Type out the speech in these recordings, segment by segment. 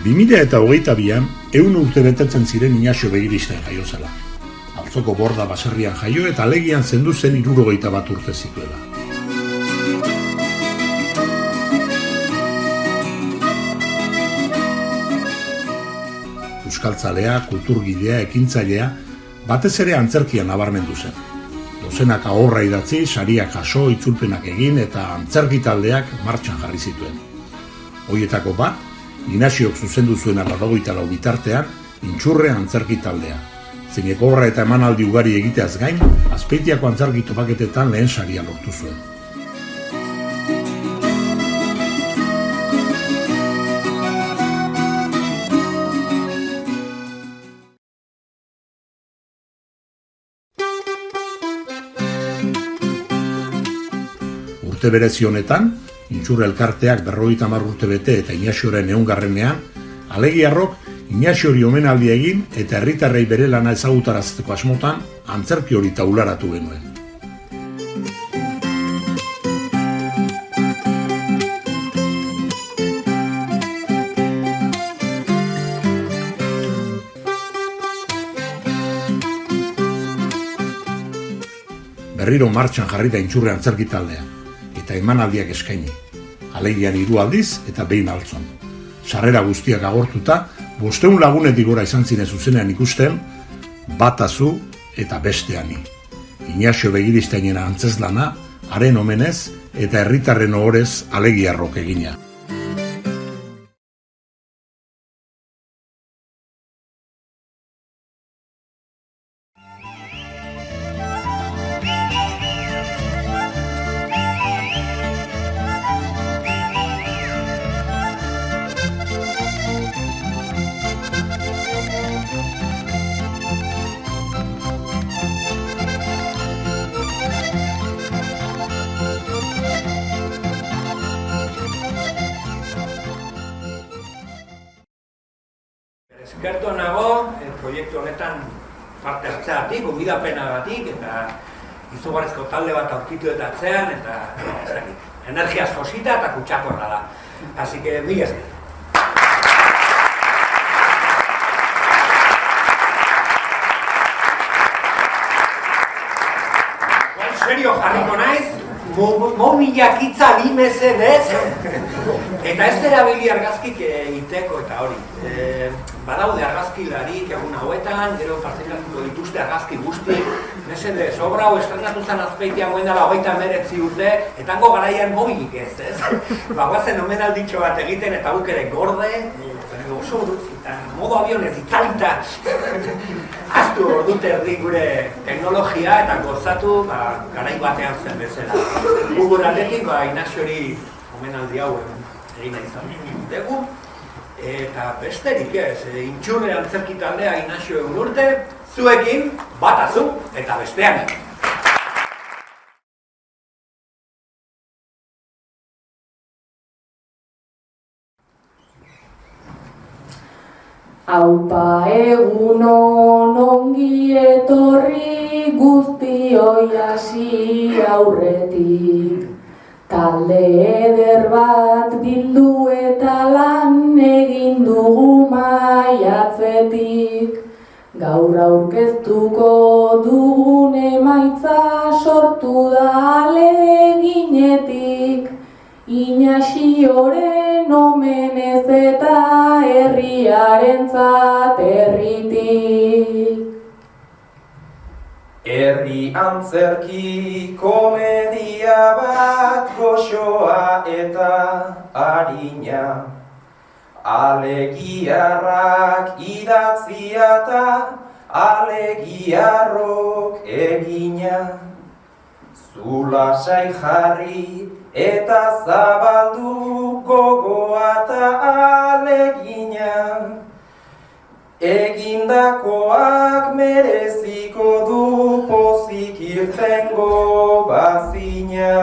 2022an 100 urte betetzen ziren Inaxio Begiristen jaio zela. Altzoko Borda baserrian jaio eta Alegian zendu zen 71 urte zituela. Euskaltzalea, kulturgilea, ekintzailea, batez ere antzerkian nabarmendu zen. Dozenaka obra idatzi, sariak jaso, itzulpenak egin eta antzerki taldeak martxan jarri zituen. Hoietako bat, Inaxiok zuzendu zuen 84 bitartean, Intxurre antzerki taldea. Zeinek obra eta emanaldi ugari egiteaz gain, Azpeitiako antzerki topaketetan lehen saria lortu zuen. Urte berezi honetan, Intxurre elkarteak 50 urte bete eta Inaxioren 100ean, alegiarrok Inaxiori omenaldia egin eta herritarrei bere lana ezagutarazteko asmotan antzerki hori taularatu genuen. Berriro martxan jarri da Intxurre antzerki taldea eta emanaldiak eskaini. Alegian 3 aldiz eta behin Altzon. Sarrera guztiak agortuta, 500 lagunetik gora izan zine zuzenean ikusten, bata zu eta bestea ni. Inaxio Begiristainen antzezlana, haren omenez eta herritarren ohorez alegiarrok egina. Eskertu nago, proiektu honetan parte hartzeagatik, gonbidapenagatik eta izugarrizko talde bat aurkitu eta atzean eta energiaz josita eta kutsakorra da. Así que, mila esker. Serio jarriko naiz, mobilak hitza limezedez, eta ez erabili argazkik iteko eta hori. Badaude argazkilarik egun hauetan, gero partekatuko dituzte argazki guztik, mesedez, obra hau estrenatu zen Azpeitian goen dela 39 urte, etango garaian mobilik ez, Bagoazen omenalditxo bat egiten eta guk ere gorde, oso eta modo avionez itzalita. Aztu ordut erdi gure teknologia eta gozatu garai batean zen bezala. Gugur aldetik, Inaxiori omenaldi hau egin nahi izan dugu. Eta besterik ez, Intxurre antzerki taldea Inaxio 100 urte, zuekin bata zu eta bestean. Aupa egunon ongi etorri guztioi hasi aurretik. Talde eder bat bildu eta lan egin dugu maiatzetik. Gaur aurkeztuko dugun emaitza sortu da aleginetik. Inaxioren omenez eta herriarentzat herritik. Herri antzerki komedia bat goxoa eta arina. Alegiarrak idatzia eta alegiarrok egina. Zu lasai jarri eta zabaldu gogoa eta alegina. Egindakoak mereziko du pozik irtengo bazina.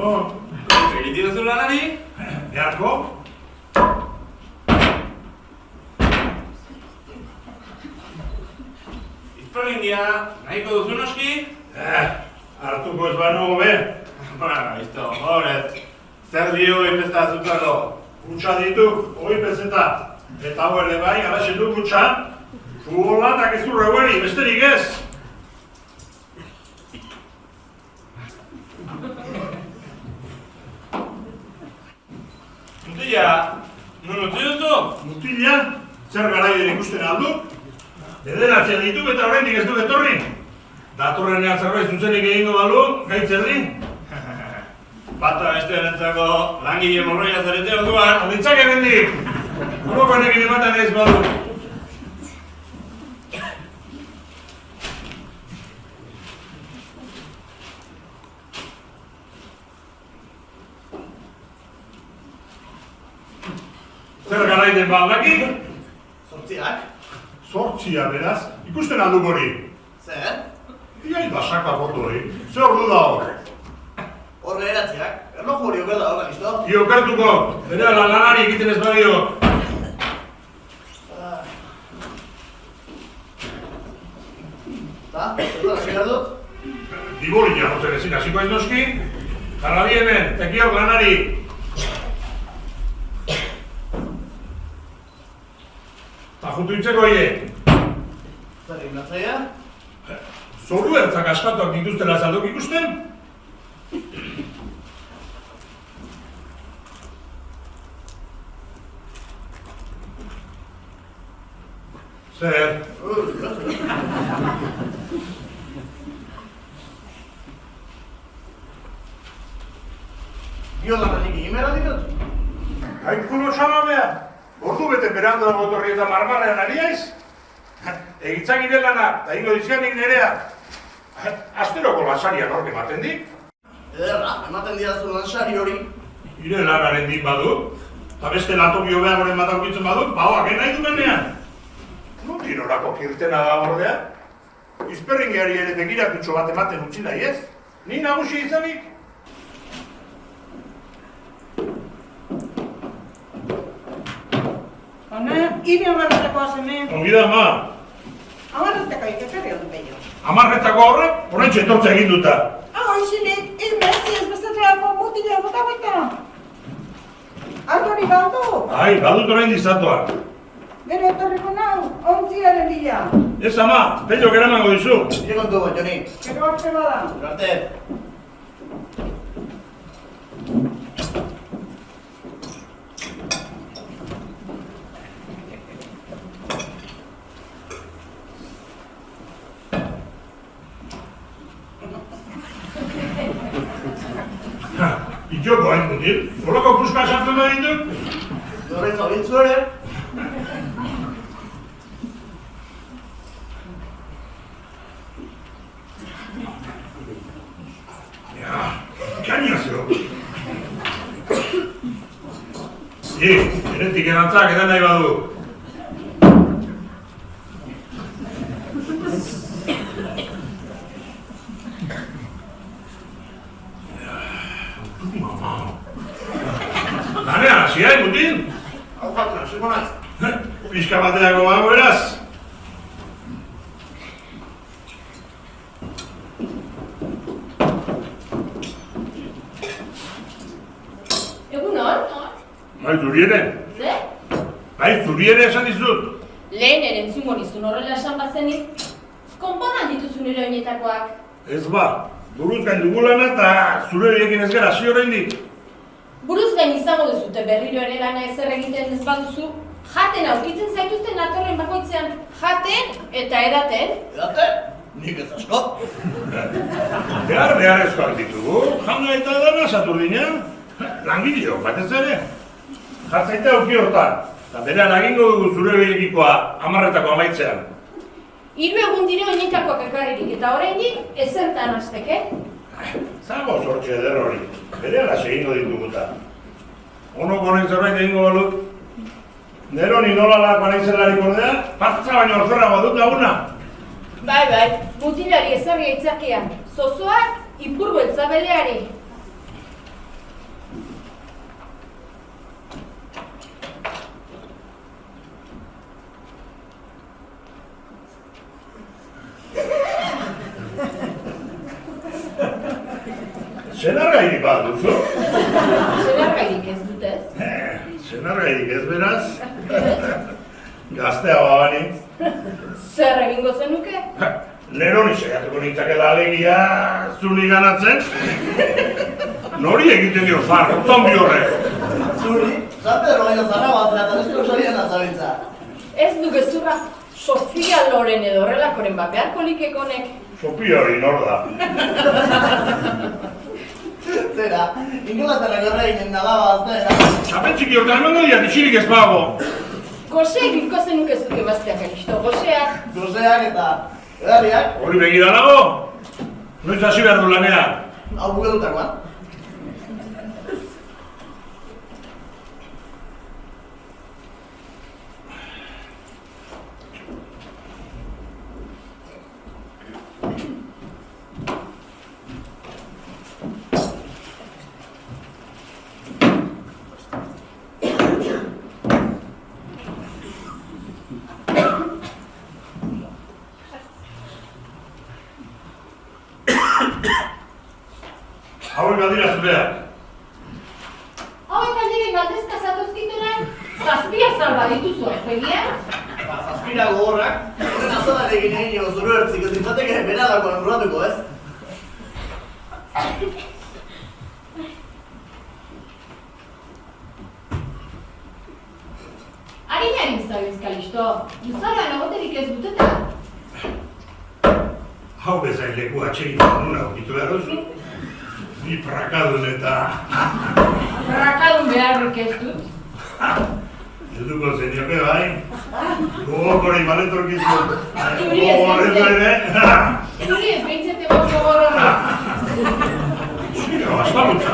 No, Egiten duzu lanari? beharko? Izparindia, nahiko duzu noski? Hartuko ez banu be. Ba, izto, horret. Zer dio ipezta zutako? Kutsa ditu, hoi pezeta. Eta hau ere bai, alaxe du kutsa. Futbolatak ez du reueri, besterik ez. Mutila, non utzi duzu? Mutila, zer garaien ikusten aldu? Bederatzea ditu eta oraindik ez du etorri. Datorrenean zerbait zuzenik egingo balu, gaitzerdi. Bata bestearentzako langile morroia zarete orduan. Alditzak ebendik! Urokoanekin ematen ez badu. Zer garaiden baldaki? Zortziak? Zortzia beraz, ikusten aldu hori. Zer? Iai da saka botu hori. Zer ordu da hor? Horre eratziak? Erloju hori oker da hor, listo? Iokertuko, bere lanari egiten ez badio. Eta, zertan hasi behar dut? Diboli jarrotzen ezin hasiko ez noski. Jarrabi hemen, tekiok lanari. Ta juntu itzeko hie. Zer egin natzaia? Zoru ertzak askatuak dituztela zalduk ikusten? Zer? Bio lananik egin behar ditut? Haikulo samamea, ordu bete berandu dago torri eta marmarrean ari aiz? Egitzak ire lanak, da ingo dizianik nerea. Asteroko lansaria nork ematen dik? Ederra, ematen diazu lansari hori. Ire lanaren din badu, eta beste lantokio behagoren bat aukitzen badu, bauak nahi duenean. Nukin orako kirtena da bordea? Izperringeari ere begiratutxo bat ematen utzi nahi ez? Ni nagusi izanik? Hona, hiri amarretako azene. Ongi da, ma. Amarretako ikekarri hori behio. Amarretako horrek, oraintxe etortza egin duta. Hoizinek, ez bestetrako mutila bota baita. Antoni galdu, Ai, badut orain dizatuak. gero etorriko nau, ontziaren bila. Ez ama, pello eramango dizu. Nire kontu bat, Joni. Gero arte bada. Arte. Itxoko hain mutil, horako puska sartzen da ditut? Horren zabiltzu ere. Kaina zeo. Erentik erantzak edan nahi badu. Lanean, hasi hain mutil? Hau jatzen, hasiko naiz. Pixka bateako bago beraz. Egunon? Bai, zuri ere? Ze? Bai, zuri ere esan dizut. Lehen erentzungo nizun horrela esan bazenik. Konponan dituzu nire oinetakoak. Ez ba, buruz gain dugulana eta zure horiekin ez gara hasi oraindik. Buruz gain izango duzute berriro ere lana ezer egiten ez baduzu. Jaten aurkitzen zaituzten atorren bakoitzean. Jaten eta edaten. Edate? Nik ez asko. Beharrezkoak ditugu, jauna eta dana Saturdina. Langileo, batez ere. Jartzaita auki hortan. Eta berean agingo dugu zure behiekikoa 10-etako amaitzean. 3 egun dire oinetakoak ekarririk eta oraindik ezertan hasteke. Zago zortxe eder hori. Berehala egingo dituguta. Onok honek zerbait egingo balut. Nero ni nola lako naizelarik ordea, partza baino orzorrago dut laguna. Bai, mutilari ezarri aitzakia. Zozoak ipurgo etzabeleari. Senargairik bat duzu? Senargairik ez dut ez? Senargairik ez beraz? Gaztea babanitz. Zer egingo zenuke? Neroni saiatuko nintzakela alegia zuni ganatzen? Nori egiten dio zar, zombi horrek? Zuri, San Pedro baino zarra batzera eta nesko sorian azabitza. Ez du gezurra Sofia Loren edo horrelakoren bat beharko likekonek. Sofia hori nor da. Zera, Inglaterrako erreginen nalaba aztera. Txapetxiki hortan emango diat isirik ez bago. Goseak hilko zenuke zuke mazteak, Kalisto, goseak. Goseak eta edariak, Hori begira dago? Noiz hasi behar du lanean? hau buelutakoan. Hauek aldira zureak. Hauek aldire galdezka zatozkituran, zazpia salba dituzu, egian? Zazpira gogorrak, horren azalarekin egin zuru ertziko zintzateke beralakoan urratuko ez? Harin zabiz, Kalisto. Luzaroan egoterik ez duteta. Hau bezain leku atxegiten nuna okitu behar duzu? Ni prakadun eta... Prakadun beharrik ez dut. Zutuko zenioke bai? Gogokore imaletorkizu. Zuri ez behintzete gogor horrek. Zira, bastamutza.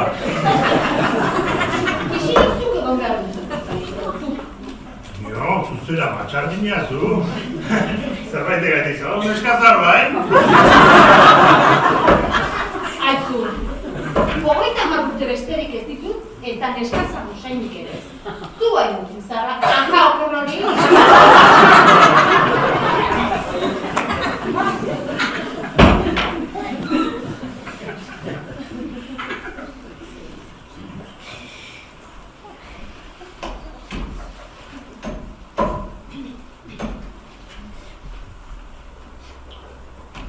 Isirik zuk egon behar duzu, Kalisto, zuk. Jo, zuzera matxardina zu. Zerbait egatik zau, neskazar bai? Aizu, 30 urte besterik ez ditut, eta neskazar usainik ere ez. Zu hain dut izarra, anja okon hori.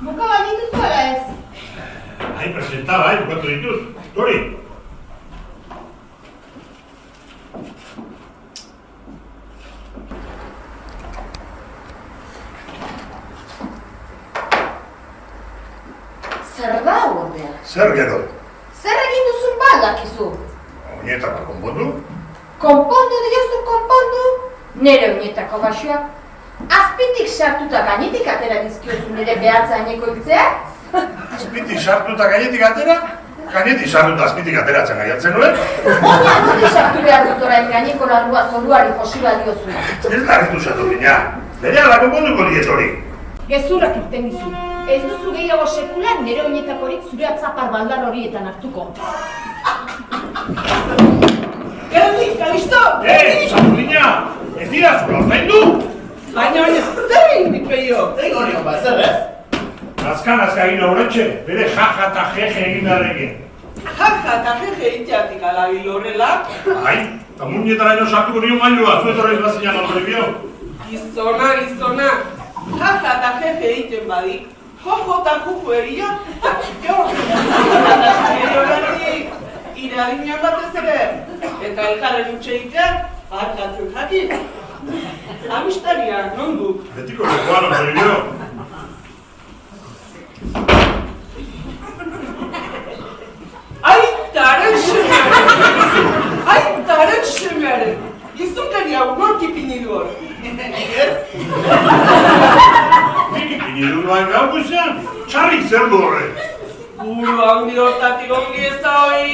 Buka bat dituzu ala ez? Hai, presenta bai, bukatu dituz. Tori! Zer da ordea? Zer gero? Zer egin duzun baldakizu? Oinetako konpondu? Konpondu diozu, konpondu? Nere oinetako gaxoak? Azpitik sartuta gainetik atera dizkiozu nire behatzaineko hiltzeak? Azpitik sartuta gainetik atera? Gainetik sartuta azpitik ateratzen gaiatzen nuen? Oina dute sartu behar dut orain gaineko larrua zoruari josiba diozu. Ez da hartu zatu gina. Berehala konponduko diet hori. Gezurrak irten dizu. Ez duzu gehiago sekulan nire oinetakorik zure atzapar baldar horietan hartuko. Gerdi, Kalisto! Zatu gina! Ez dira zura ordaindu? Baina, zer egin dit behio? Zein horion ba, zer ez? Nazka egin horretxe, bere jaja eta jeje egin darekin. Jaja eta jeje itxatik alabil horrela. Ai, eta muñetara ino sartuko nion mailua, zuetorra izbazinan autorizio. Gizona. Jaja eta jeje egiten badik. Jojo eta juju erion. Jo. Iradinak batez ere. Eta elkarren utxe egiteak, hartatzen jakin. Amistariak, non duk? Betiko lekoan autorizio. Aitaren semere! Gizunkaria unork ipini du hor. Nik ez? Nik ipini du noain gau guzean, txarrik zer du horrek. Buru handi hortatik ongi ez da hori.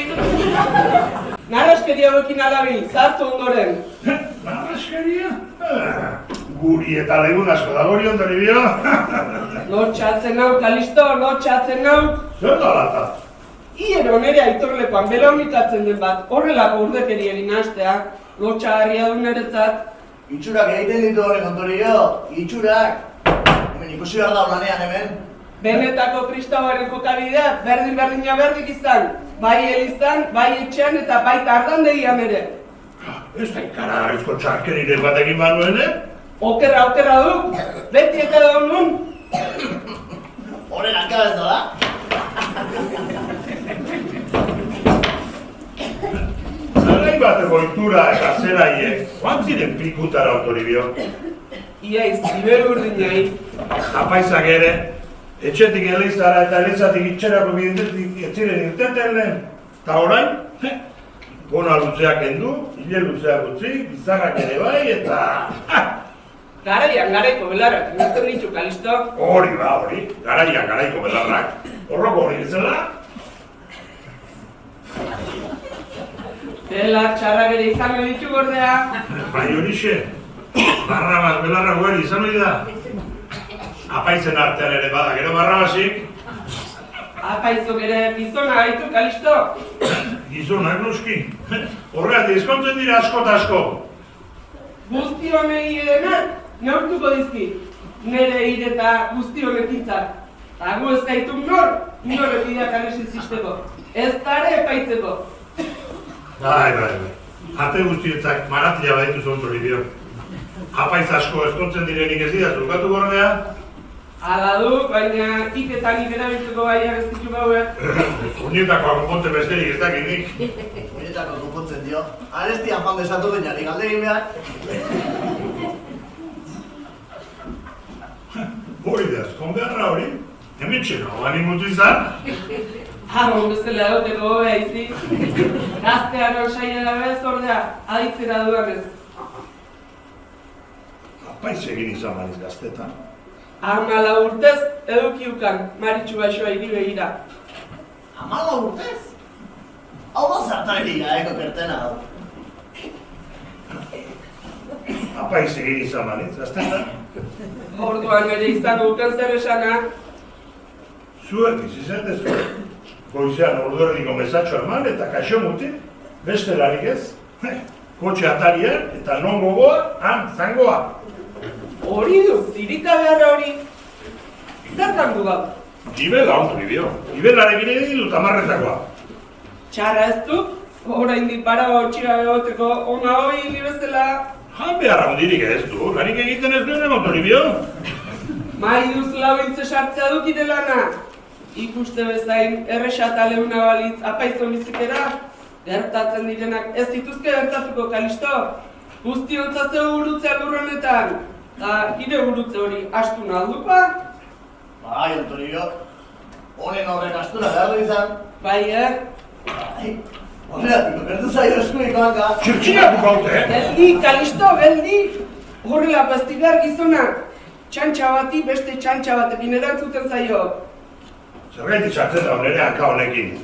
Narraskeria bekin alabil, zartu ondoren. Narraskeria? Guri eta legun asko da gori ondari bio. Lotxatzen nau, Kalisto, lotxatzen nau. Zer da lata? Iero nere aitorlekoan bela honitatzen den bat, horrelako urdekeria egin hastea, lotxagarria du niretzat. Itxurak egiten ditu horren ondorio, itxurak. Hemen ikusi behar da lanean hemen. Benetako kristauaren jokabidea berdin-berdina berdik izan. Bai elizan, bai etxean eta baita ardandegian ere. Ez da ikaragarrizko txarkeriren batekin banuen, Okerra du, beti eta da honun. Horren hankabez da? Zarai bateko ohitura eta zeraiek, joan ziren pikutara Toribio. Iaiz, ibel urdinai. Apaizak ere, etxetik eleizara eta eleizatik itxerako bidentetik etziren irteten lehen. Ta orain, gona luzeak endu, hile luzeak utzi, bizarrak ere bai, eta... Garaian garaiko belarrak, inazten ditu, Kalisto. Hori ba, hori, garaian garaiko belarrak, horroko hori bezala. Belar txarrak ere izango ditu gordea. Bai horixe, Barrabas belarra guari izan hori da. Apaizen artean ere bada, gero Barrabasik. Apaizok ere gizona gaitu, Kalisto. Gizonak noski, horregatik ezkontzen dira asko eta asko. Guzti honei edenak, neurtuko dizki. Nere hire eta guzti honekintzak. Hagu ez gaitu norrek ideak arrezizisteko. Ez pare epaitzeko. Bai. Ate guztietzak maratila baditu zuen Toribio. Apaiz asko ezkontzen direnik ez dira zurkatu gordea. Hala du, baina iketan ikerabiltzeko gaiak ez ditu gauek. Urnietako akonponte besterik ez dakit nik. Horietako konpontzen dio. Arestian joan desatu dinarik galdegin behar. Hori da, ezkon beharra hori. Hemen txeno, gani mutu izan. Harron bezala egoteko gobea izi. Gaztearon saiela bez ordea, aditzera duanez. Apaiz egin izan baniz gaztetan. 14 urtez edukiukan Maritxu Baixoa hiri begira. 14 urtez? Hau da zartaria, pertena hau. Apaiz egin izan baniz gaztetan. Orduan ere izan duken zer esana. Zuek izizentezu. Goizean orduerdiko mesatxo eman eta kaixo mutin, beste larik ez. Kotxe atarian eta non gogoa, han zangoa. Hori du, zirika beharra hori. Zertan du gau? Gibela ontu bibio. Gibelarekin egin dut amarretakoa. Txarra ez du, oraindik parago txiga egoteko ona hori hili bezala. Jan beharra hondirik ez du, lanik egiten ez duen egon Toribio. Maiduz lauintze sartzea dukite lana. Ikuste bezain erresa eta leuna balitz apaizon bizikera. Gertatzen direnak ez dituzke gertatuko, Kalisto. Guztiontza zeu gurutzea lurronetan. Eta hire gurutze hori astun aldupa? Bai, Toribio. Honen horrek astuna behar du izan. Bai, Bai, horregatiko, bertu zaio eskuiko hanka. Txirtxinak bukaute, Geldi, Kalisto, geldi! Horrela pastigar gizonak. Txantxa bati beste txantxa batekin erantzuten zaio. Zergaitik sartzen da nire hanka honekin.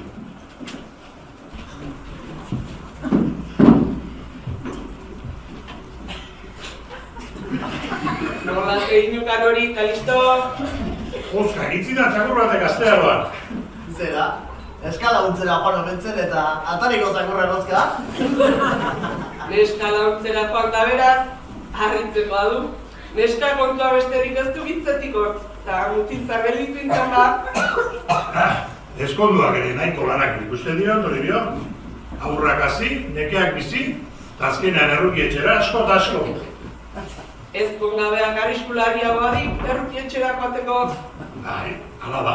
Nola eginukan hori, Kalisto? Oska, egitzi da txakur batek gaztearoan. Zera, eskala untzera joan omentzen eta atariko zakurra erozka. Neska launtzera joan da beraz, harritzeko adu. Neska kontua besterik ez du gitzetik hortz, eta mutintza gelditu intzan ba. Eskonduak ere nahiko lanak ikusten dira, Toribio. Aurrak hasi, nekeak bizi, eta azkenean erruki etxera asko eta asko. Ezkongabeak arriskularia badi, erruki etxera joateko. Bai, hala da.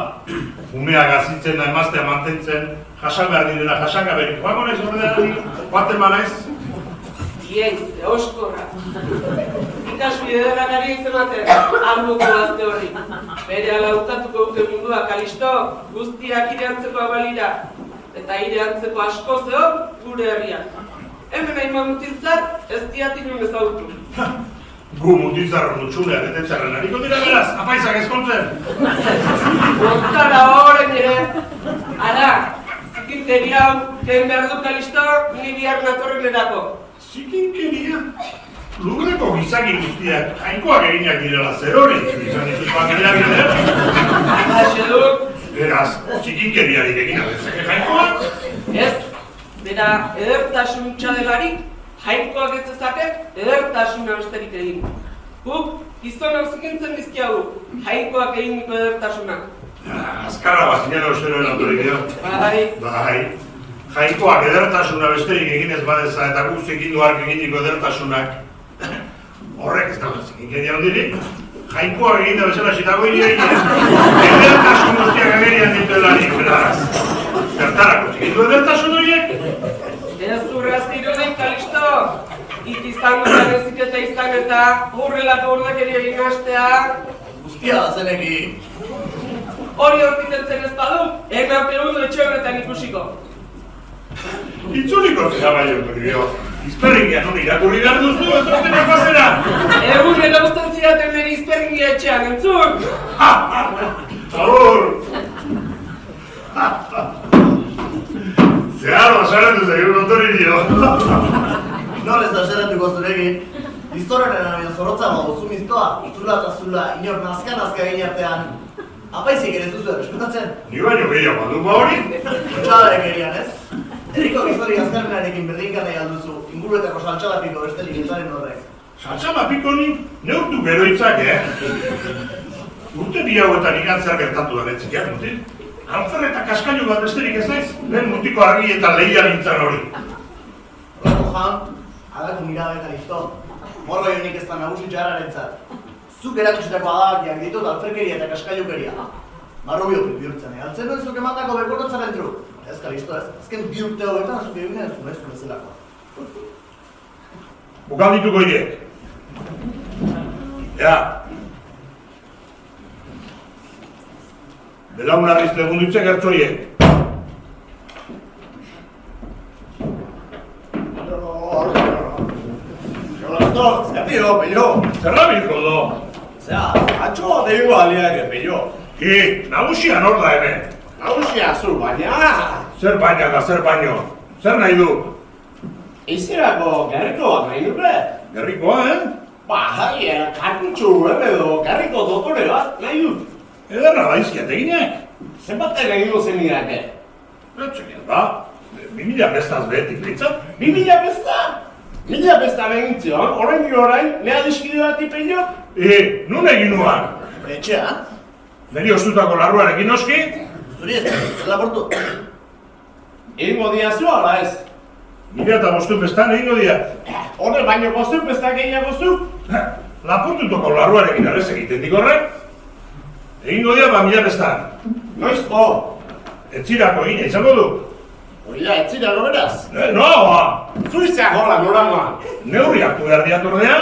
Umeak azitzen da emaztea mantentzen, jasan behar direla jasangaberik. Joango naiz horrean, joaten banaiz. Ieiz, eoskorra. Ikasbide derrak ari izematen, arbuko gazte hori. Bere ala urtatuko dute mundua, Kalisto, guztiak ire antzeko abalira. Eta ire antzeko asko zeo, gure herriak. Hemen hainba mutiltzat, ez diatik nun ezagutu. Gu mutitzarro nutxuleak etetzarren hariko dira beraz, apaizak ezkontzen. Bontara horren ere. Ara, zikinteri hau, ken behar du, Kalisto, ni bihar natorren erako. Zikinkeria? Lurreko gizaki guztiak jainkoak eginak direla zer hori, izan dituz familia bidea. Haixe duk. Beraz, zikinkeriarik egina dezake jainkoak? Ez, bera edertasun txadelarik, jainkoak ez ezakek edertasuna besterik egin. Guk, gizonak zikintzen dizkiagu, jainkoak eginiko edertasuna. Azkarra bat zinen osteroen autorik, Bai. Jainkoak edertasuna besterik eginez badeza eta guk zekindu hark eginiko edertasunak. Horrek ez dago zekin genia hondirik. Jainkoak eginda bezala zitago hiriak edertasun guztiak agerian dituelarik, beraz. Zertarako zekindu edertasun horiek? Ez urraztironek, Kalisto! Izango zanezit eta izan eta horrelako urdakeria egin hastea. Guztia da zeneki. Hori horkitetzen ez badu, egnauke ondo etxe horretan ikusiko. Itzuliko zera bai autorio. Izperringia non irakurri behar duzu, ez duztenak bazera. Egunero usten zidaten nire izperringia etxean, entzun! Agur! Zehar basaratu zegoen autorio. Nolez da xeratuko zurekin. Iztorren arabia zorotza mago zumiztoa, zula eta zula, inor nazka egin artean. Apaizik ere zuzu errespetatzen. Ni baino gehiago alduko hori? Txadarek erian, ez? Eriko gizori azkarmenarekin berdinkarnei alduzu, inguruetako saltxalapiko bestelik ezaren horrek. Saltxalapiko ni neurtu gero itzak, Urte bi hauetan ikan zer gertatu da netzikiak, mutil? Alfer eta kaskailu bat besterik ez naiz, lehen mutiko argi eta lehia nintzen hori. Horako jan, adako mirabetan izto. Morro jonik ez da nagusi txarrarentzat. Zuk erakutsitako adabakiak ditut alferkeria eta kaskailukeria. Marrubio bihurtzen, altzen duen zuk emandako bekorrotzaren truk. Ez, Kalisto, ez. Azken bi urte hauetan zuk eginen zuen ez bezalakoa. Bukaldituko hiek. Ja. Belaunarriz legundutzen gertzoiek. Zertio, pello. Zerra bilko do? Zea, atxo deigo aliak, pello. Nagusia nor da hemen? Nagusia zu, baina... Zer baina da, zer baino? Zer nahi du? Izerako gerriko bat nahi nuke. Gerrikoa, Ba, jai, kartutxu edo gerriko dotore bat nahi dut. Ederra da izkiateginak. Zenbaten egingo zen nirake? Etxekiat da. 2000 bestaz behetik litzat. 2000 besta? 1000 besta begintzion, orain, neha diskide bat ipello? Nun egin nuan? Etxean? Neri ostutako larruarekin noski? Zuri ez, laportu. Egingo diazu, ala ez? 1500 bestan egingo dia. Horre baino bostuen bestak eginak bostuk? Lapurtutoko larruarekin arrez egiten dikorrek. Egingo dia 1000 bestan. Noizko? Etzirako egina izango du. Hori da, etzirako beraz? Noa! Zuizak hola, norangoan. Neurri hartu behar diatordea.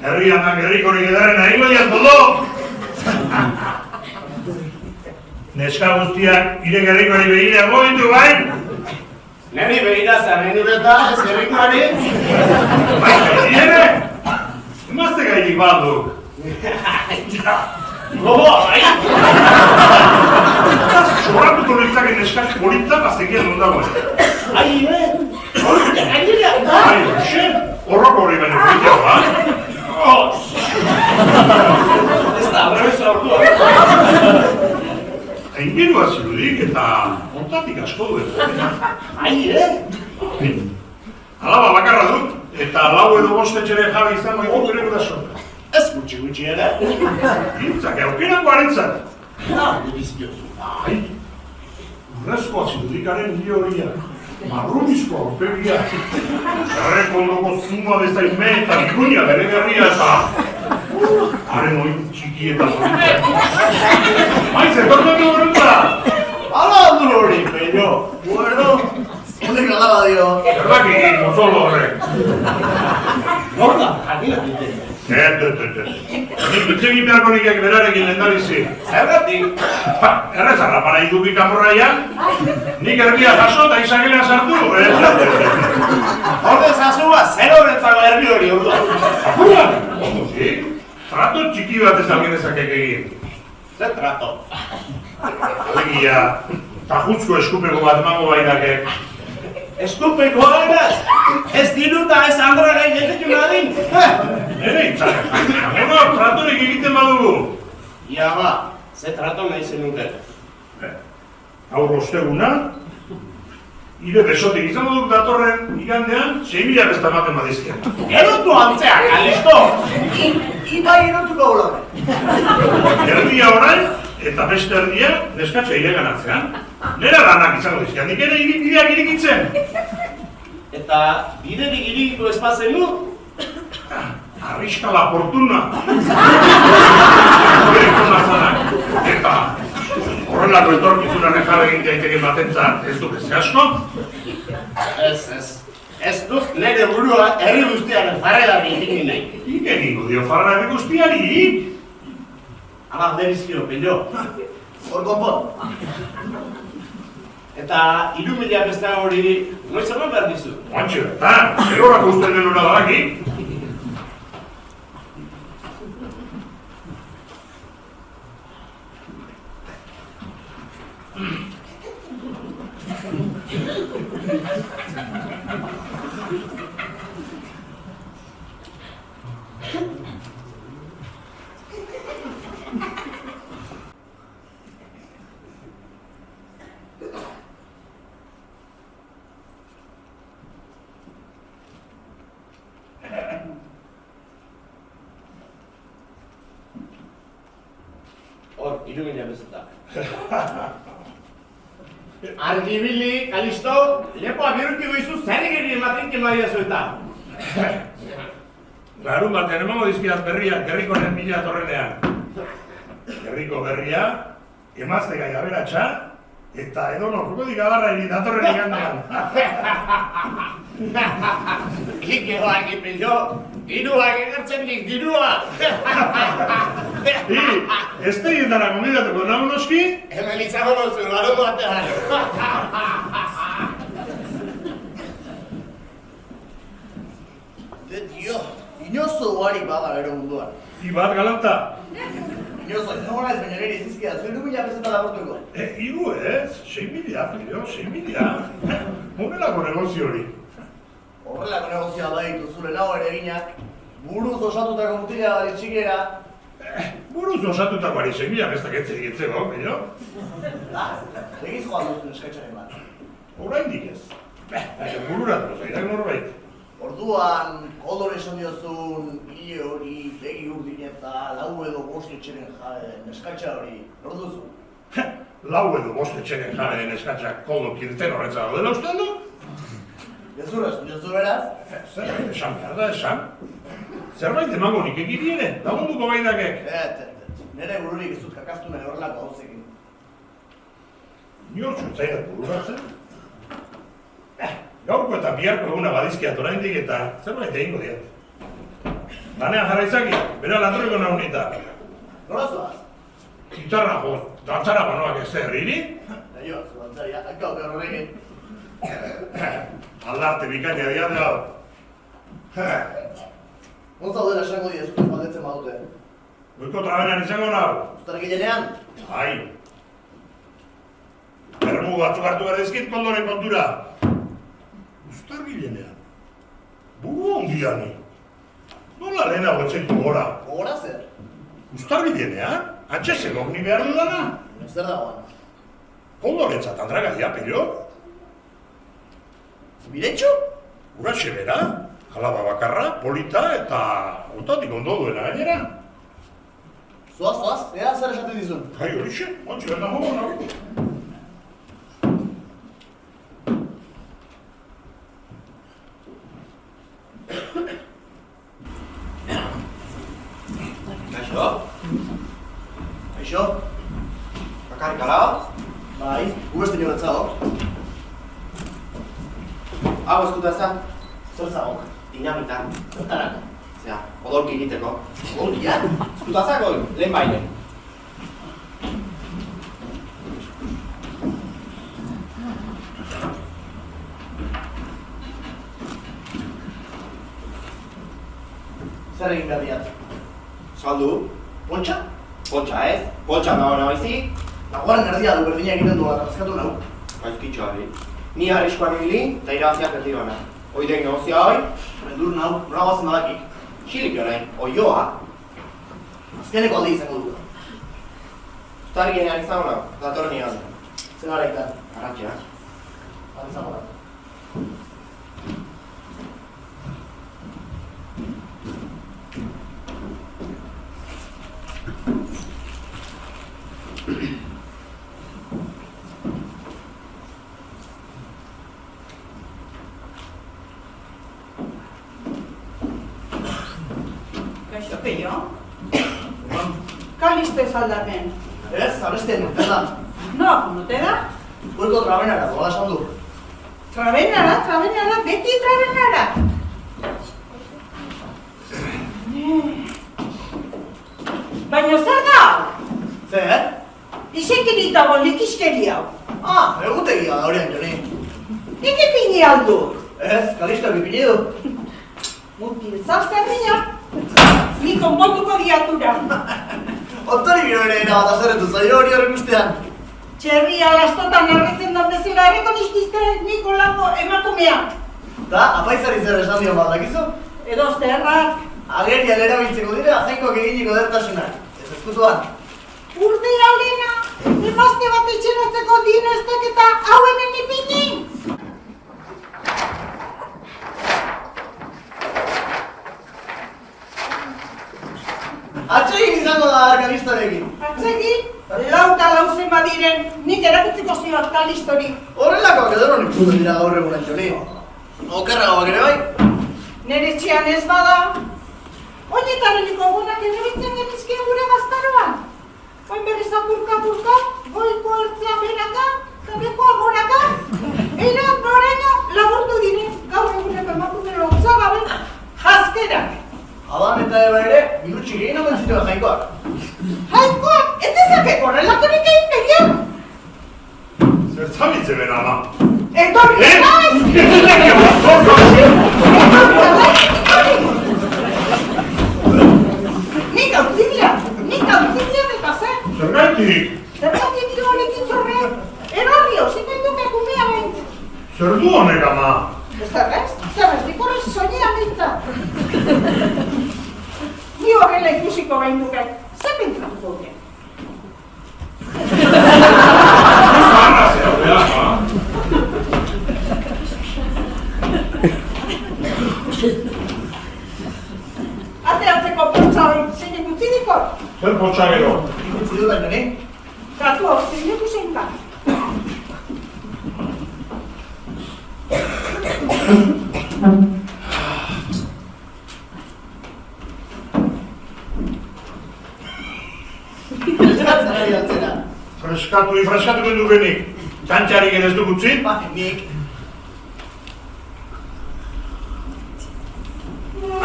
Herrianak herrikorik edarren egingo diazko do! Neska guztiak ire gerrikoari begira gobitu bai? Neri begira zaren ureta, ez gerrikoari? Bai, gaiti ere? Emazte gaitik bat duk. Gogoa, bai? Sobratuko noitzake neskak bolitzak aztekian ondagoen. Ai, hori gainera! Ai, xe, horroko hori baino behiago, ba? Ez da, brabeza ordua. Aingerua zirudik eta ontatik asko duen. Ai, Alaba bakarra dut, eta lau edo bostetxere jabe izango egun ere guraso. ez gutxi ere. Gintzak aukerako harentzat. Dizkiozu. Ai, urrezkoa zirudikaren hile horia. Marrumizko aurpegia. Zerreko ondoko zuma bezain me eta ikunia bere gerria eta... Haren oin txiki eta zorita. Maiz, etortzen du horretza! Hala aldur hori, pello. Bueno, honek alaba dio. Zerrak egin, mozolo horrek. Horda, jakina dite. Nik dutzegin beharko nikek berarekin lehendabizi. Zergatik? Errezarra para iduki kamorraian, nik erbia jaso eta izagelea sartu. Horde zazua, zer horretzako herri hori orduan. Apuran! Sí? Trato txiki bat ez algenezakek egin. Zer trato? Alegia, tajuzko eskupeko bat emango baidake. Eskupeko gara, ez diruta ez andra gai gelditu nadin. Nere itzak, bueno, traturik egiten badugu. Ia ba, ze trato nahi zenuten. Gaur osteguna, ire besotik izango duk datorren igandean, 6.000 besta ematen badizkia. Erotu antzea, Kalisto! Ibai erotuko bolore. Erdia orain, eta beste erdia, neskatxa iregan atzean. Nera lanak izango dizkia, nik ere bideak irikitzen. Eta biderik irikiko espazen nu? Arriska la fortuna. Eta horrelako etorkizunan ejar egin daiteke batentzat ez du beste asko? Ez dut nire burua herri guztiaren farrelari egin nahi. Nik egingo dio farrelari guztiari? Amak derizkio, pello. Hor konpon. Eta 3.000 besta hori noiz eman behar dizu? Oantxe bertan, erorako uste den hori badaki. Hor, 3.000 bezeta. Argibili, Kalisto, lepoa birutiko izu zerrik ematen madia zuetan. Larun batean emango dizkiat berriak gerrikoren mila torrenean. Gerriko berria, emazte gai aberatsa, eta edo nortuko dikagarra egin datorren igandean. Ikeoak ipillo, diruak egertzen dik dirua. Ez tegietara konbidatuko nago noski? Hemen izango nozu, larun batean. Dio, inozo uari bada bero munduan. Ibat galanta. Inozo, ez nagoela ez baina nire izizkia, zu 3.000 peseta labortuko. Iru ez, 6.000, filio, 6.000. Horrelako negozio hori. Horrelako negozioa da dituzule nago ere eginak, buruz osatutako mutila bari txikera. Buruz osatutako ari 6.000 bestak egitzeko, filio? Egiz joan duzun eskatxaren bat. Oraindik ez. Bururatu zaidak norbait. Orduan, kodore esan diozun, hile hori, begi urdin eta lau edo bost etxeren jaren eskatxa hori, hor duzu? Lau edo bost etxeren jaren eskatxak kodo kirten horretza gaudela ustean du? Gezurra esan diozu beraz? Zerbait esan behar da esan. Zerbait emango nik egitiene, lagunduko baidakek. Nere bururik ez dut kakaztu nahi horrelako hauzekin. Ni hor txutzaidak bururatzen. Gaurko eta biharko eguna badizkiat oraindik eta zerbait egingo diat. Lanean jarra izaki, bera lantorriko nahunita. Nola zoaz? Gitarra joz, dantzara banoak ez herriri. Naio, zu dantzari, hankau behar horrekin. Aldarte bikaina diat hau. Zaudela esango dira zuten baldetzen badute. Goiko trabenan izango nahu. Uztargilenean? Bai. Bermu batzuk hartu behar dizkit kondoren kontura. Uztargilenean. Buru ongiani. Nola lehenago etxetu gora? Gora zer? Uztargilenean? Atxezegok ni behar dudana? Zer dagoan? Kondoretzat andragaia, pello? Biretxo? Uraxe bera, alaba bakarra, polita eta otatik ondo duena gainera. Zoaz, ea zer esaten dizun? Gai horixe, ontsi bertan gogo nago. Kaixo? Kaixo? Bakarrik ala? Bai, gubeste nio betzao. Hau eskuta ezan? Zer zagok? Dinamita. Zertarako? Zea, odolki egiteko. Olkia? Eskuta zako, lehen baile. Zer egin behar diat? Saldu. Poltsa? Poltsa ez? Poltsa nago nahi zi? Nagoaren erdia du berdina egiten du bat, azkatu nahu. Gaizkitxo hori. Ni arriskoan ibili, eta irabaziak erdi bana. Oidek negozia hoi, Beldur nau, nora guazen badakik. xilik orain, oioa. Azkeneko alde izango dugu. Uztarri genean izango nau, datorren igan. Zer gara ikan, Arratxea. bat izango da. Kaixo, peio? Kalisto ez aldapen. Ez, abesten, perda. No, note da? Goiko trabenara, gola esan du. Trabenara, beti trabenara. Baina zer da? Zer? Isekiri dago likizkeri hau. Ah, egutegia da horien, Joni. Nik ipini aldu. Ez, Kalisto ipini du. Mutil zazterria. Ni konpontuko diatura. Ottori biro ere bat azerretu zaio hori horrek ustean. Txerria lastotan arretzen da bezala erreko nizkizte niko lago emakumea. Ta, apaizari zer esan dio bat dakizu? Edo zerrak. Agerian erabiltzeko dira, jainkoak eginiko dertasunak. Ez ezkutuan. Urdea lehena, emazte bat etxeratzeko dinestek eta hau hemen ipini. Atsegin izango da Kalistorekin. Atsegin, lauta lauzen badiren, nik erakutziko zioak Kalistori. Horrelakoak edo non ikusten dira gaur egunen, Joni. Okerragoak ere bai. Nere etxean ez bada. Oinetareniko gunak erabiltzen genizkien gure gaztaroan. Oin berriz apurka, goiko ertzea beraka, kabekoa goraka. Era noraino laburtu diren, gaur eguneko emakume lotza gabe, jazkerak. Adan eta eba ere, minutxik egin omen zituen jainkoak. Jainkoak, ez ezakek horrelakorik egin begian. Zer zabitze bera, ama? Etorri naiz! Nik autzidea eta zer? Zer gaitik? Zergatik dio honekin zorre? Erorrio, zikenduke kumea behintz. Zer du honek, ama? Zer ez, dikorrez soñea behintza. Ni horrela ikusiko behinduke, zer pentsatuko dute? Zarra zeu, beha, ama? Ateatzeko poltsa hori, zeinek utzi dikor? Zer potxa gero? Ikutzi dutan, Joni? Katu hau, zeinek usenka. Zeratzen ari atzera. Freskatu bendu benik. Txantxarik ere ez du gutzi? Ba, nik.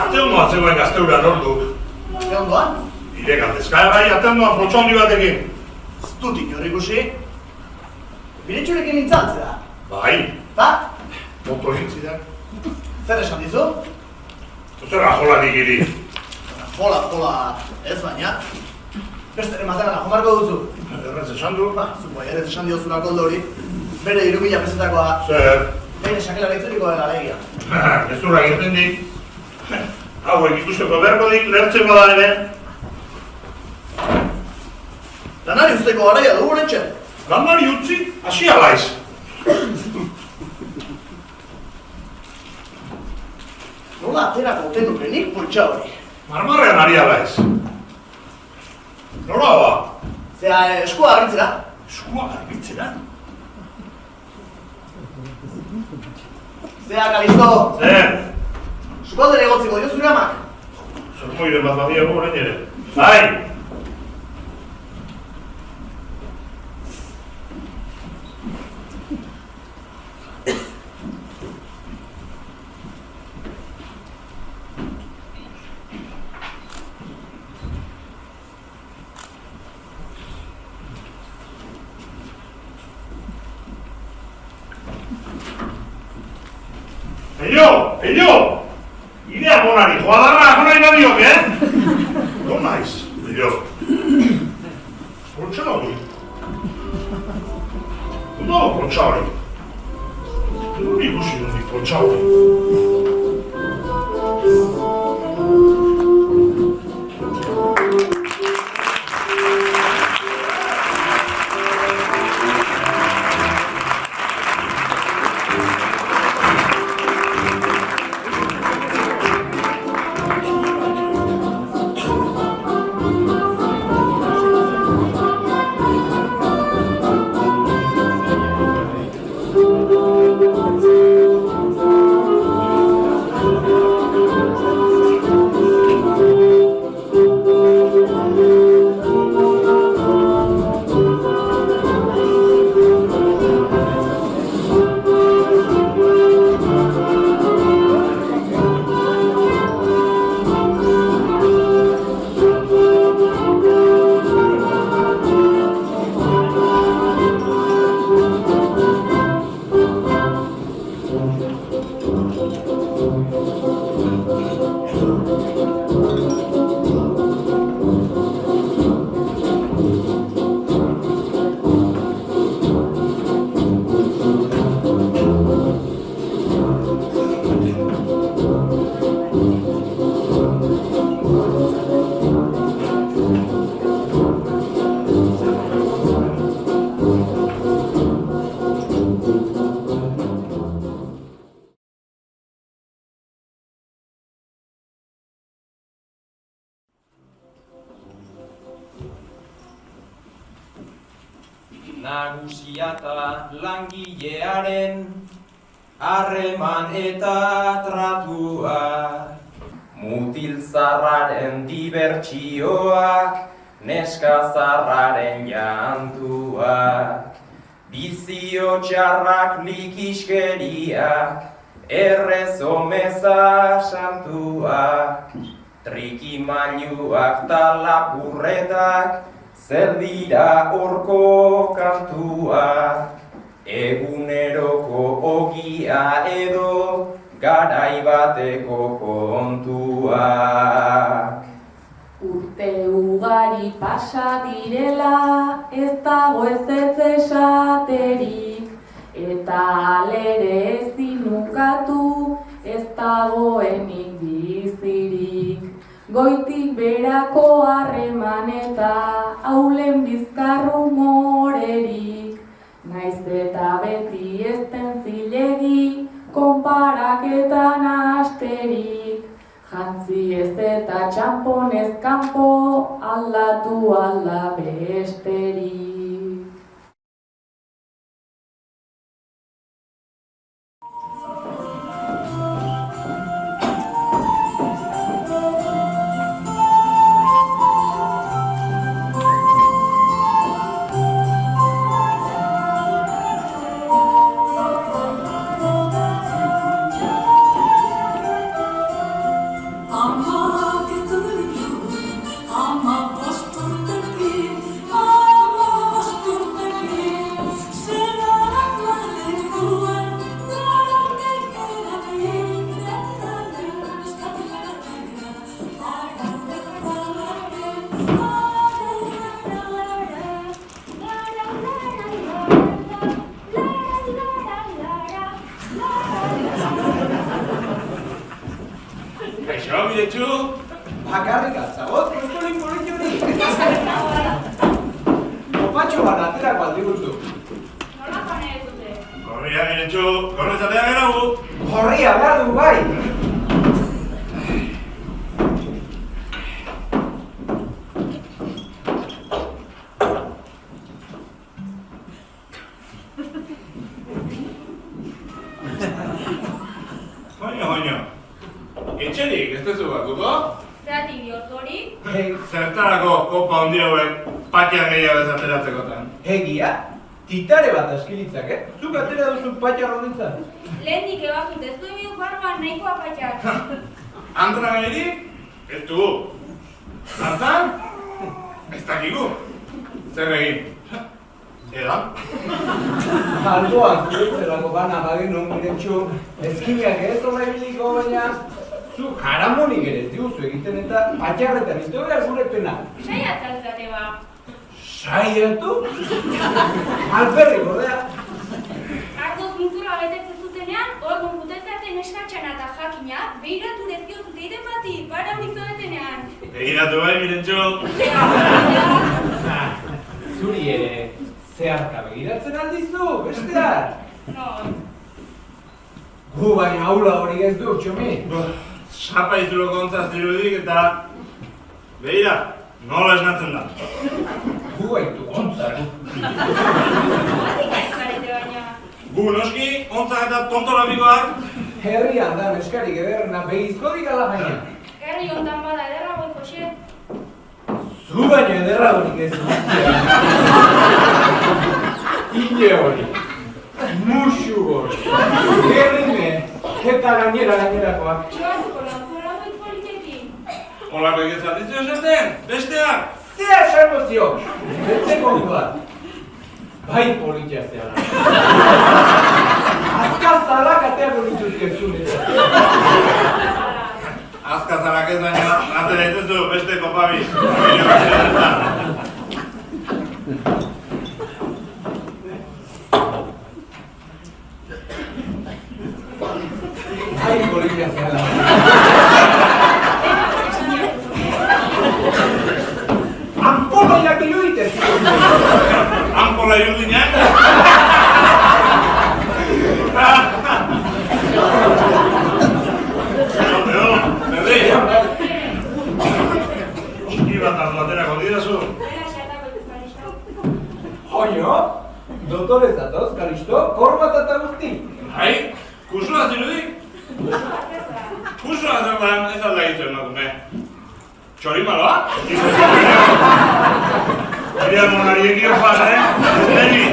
Ate ondo atzegoen gazteura nordu. Ze ondoan? Ire galdezka ebai, ate ondoan potxa hondi batekin. Ez dutik hor ikusi. Biretxurekin nintzantzera. Bai, Ta, moto zintzidak. zer esan dizu? Zerra jola digiri. Jola, ez baina. Beste ematen jomarko duzu. Errez esan du. Ba, zuko ere esan diozuna koldo hori. Bere 3.000 pesetakoa. Zer. Behin sakela itzuriko dela alegia. Gezurra egiten dik. Hauek ikusteko beharko dik, lertzeko da ere. Lanari usteko garaia dugu horretxe. Landari utzi, hasi alaiz. Nola aterako oten nuke nik poltsa hori. Marmarrean ari alaiz. Nola ba? Zea, eskua garbitzera. Eskua garbitzera. Zea, Kalisto. Zer. Sukaldere egotziko dio zure amak. Zer moiren bat badiago orain ere. Bai! Ello! Idea monari, joadarra, jona inadiok, No naiz, ello. Poltsa hori. Ondo, poltsa hori. Nuri ikusi dudik poltsago. Nagusia eta langilearen harreman eta tratua, mutil zarraren dibertsioak, neska zarraren jantuak, bizio txarrak likiskeriak, errezomeza santuak, trikimailuak ta lapurretak, zer dira horko kantuak, eguneroko ogia edo garai bateko kontuak. Urte ugari pasa direla, ez dago ezetz esaterik, eta alere ezin ukatu, ez dagoenik bizirik. Goitik berako harreman eta haulen bizkarru morerik, naiz eta beti ezten zilegi, konparaketan asterik. Jantzi ez eta txamponez kanpo, aldatu alda besterik. Bakarrik altzagoz, posturik politiuri. Opatxo bat aterako aldiguzu. Nola jone ez dute? Gorria giretxu, gorrezatea geragu. Gorria behar du bai. Joño. Etxerik, ez tezu batuko? Zeratik dioz hori? Zertarako kopa handi hauek patxar gehiago ezateratzekotan. Egia, titare bat askilitzak, Zuk atera duzu patxar honetan. Lehendik ebazut ez du biok barruan nahikoa patxar. Antra gairik, ez dugu. Hartan, ez dakigu. Zer egin? Edan? Alboan zuretzerako bana bagenu miretxu, ezkineak ez horra ibiliko baina, zu jaramonik ere ez diguzu egiten eta patxarretan izteo behar gure pena. Saiatzalzate ba. Saiatu? Alperrik ordea. Ardoz mintura betetzen zute zutenean, orduan gutezate neskatxana eta jakina, behiratu dezio zuteiden bati, para unizoetenean. Begiratu bai, Mirentxo. Zuri ere, zeharka begiratzen aldizu, besteak? No. Gu baina haula hori ez du, txomi. Sapa izuro kontzaz dirudik eta... Begira, nola esnatzen da. Gu baitu ontzak. Batik aizkarete baina. Gu noski, ontzak eta tontolamikoak. Herrian da neskarik ederrena behizkorik ala baina. Herri hontan bada ederra goi, Jose. Zu baino ederragorik ez guztia. Ile hori. Musu hori. Gerrime. Eta gainerakoak. Txoatuko lanzuela goi politekin. Olako egizatitzu esaten, besteak. Zea esango zio. Betzeko bat. Bai politia zea. Azkazalak ateako dituzkezun eta. Azkazalak ez baina, atera dituzu beste kopabi. Bai politia zela. Anpoloiak iruditez. Anpola irudinak? Berdi! Txiki bat aterako didazu. Oino, dotorez datoz, Kalisto, korbat eta guzti. Hai, kusua zirudik? Kusua zertan ez alda egitzu emakume. Txorimaloa? Hori monariek iofan, Ez negi?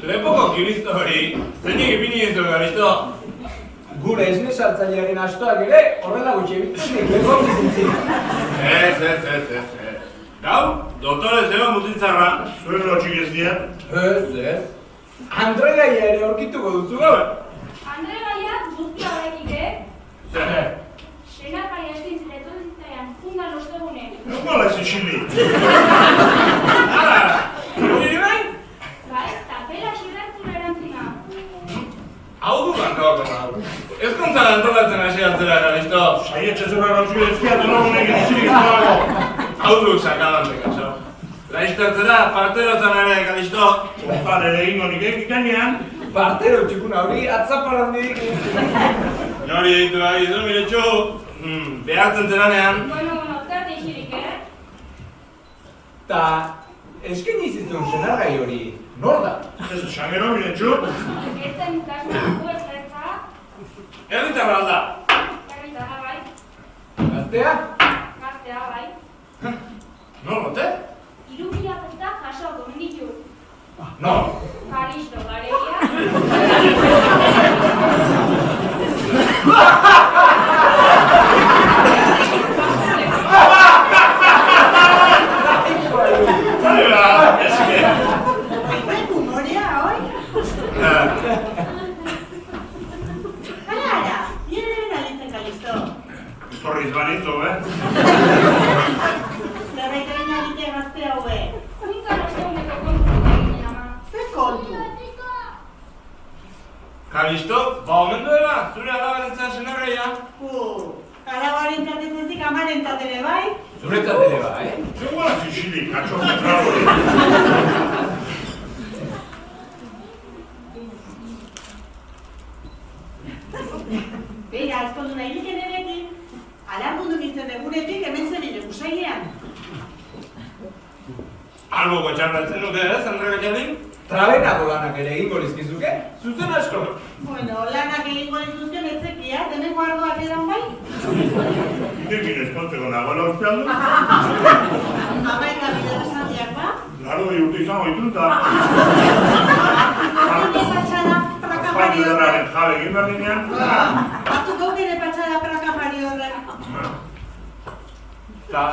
Lepoko kiristo hori, zeinik ipini dizu, Kalisto? Gure esne sartzailearen astoak ere, horrela gutxe bitzenik, lepo bizitzik. Ez. Gau, doktore zeba mutintzarra, zuen lotxik ez dira? Ez. Andre gaia ere aurkituko duzu gaur. Andre gaiak guztia horrekik, Zer? Sena paia estin ziretu ditzaian, fundan ostegune. Nola ez isili? Hori bai? Bai, eta pela xirrantzuna erantzuna. Hau du kantoak. Ez kontzara antolatzen hasi altzera, Kalisto. Saietxezura gautzu ezkiatu lagunek izirik dago. Hau du sakalantek, kaso. Laiztertzera, parterotan ere, Kalisto. Unpar ere ingo nik ikanean. Partero txikuna hori, atzaparan dirik. Nori ditu bai, edo Miretxo. Behartzen zeranean. Bueno, zerte isirik, Ta, esken izizun senargai hori, nor da? Ez xangero, Miretxo. Ezen kasmatu ez gertza. Erritarra alda. Herritarra bai, Gaztea? gaztea bai. Nor bote? 3.000 pesta jasoko menditu. No. Kalisto garegia. Humorea, hoi? Hala, nire alitzen, Kalisto. Zorriz banitzu, Zerbaitaren alitea gazte haue. Fundan osteguneko kontu egin ama. Ze kontu? Kalisto, ba omen duela, zure alabarentzat senarraia. Alabarentzat ez ezik amarentzat ere bai? Zuretzat ere ba, Zegoela zixili, katxo kontrabori. Beira, ezkondu nahi liken erekin. Alarmundu nintzen egunetik hemen zebile usailean. Albo gotxarratzen nuke ez, Andre Gatxaldin? Trabenako lanak ere egingo lizkizuke? Zuzen asko. Bueno, lanak egingo dituzke betzekia, deneko ardoak edan bai? Nekin eskontzeko nagoela ustealdu? Amaika bider esandiak ba? Laro di urte izango dituta. Batuko patxada praka jari horrek. Jabe egin behar dinean. Batuko gire patxada praka jari horrek. Ta,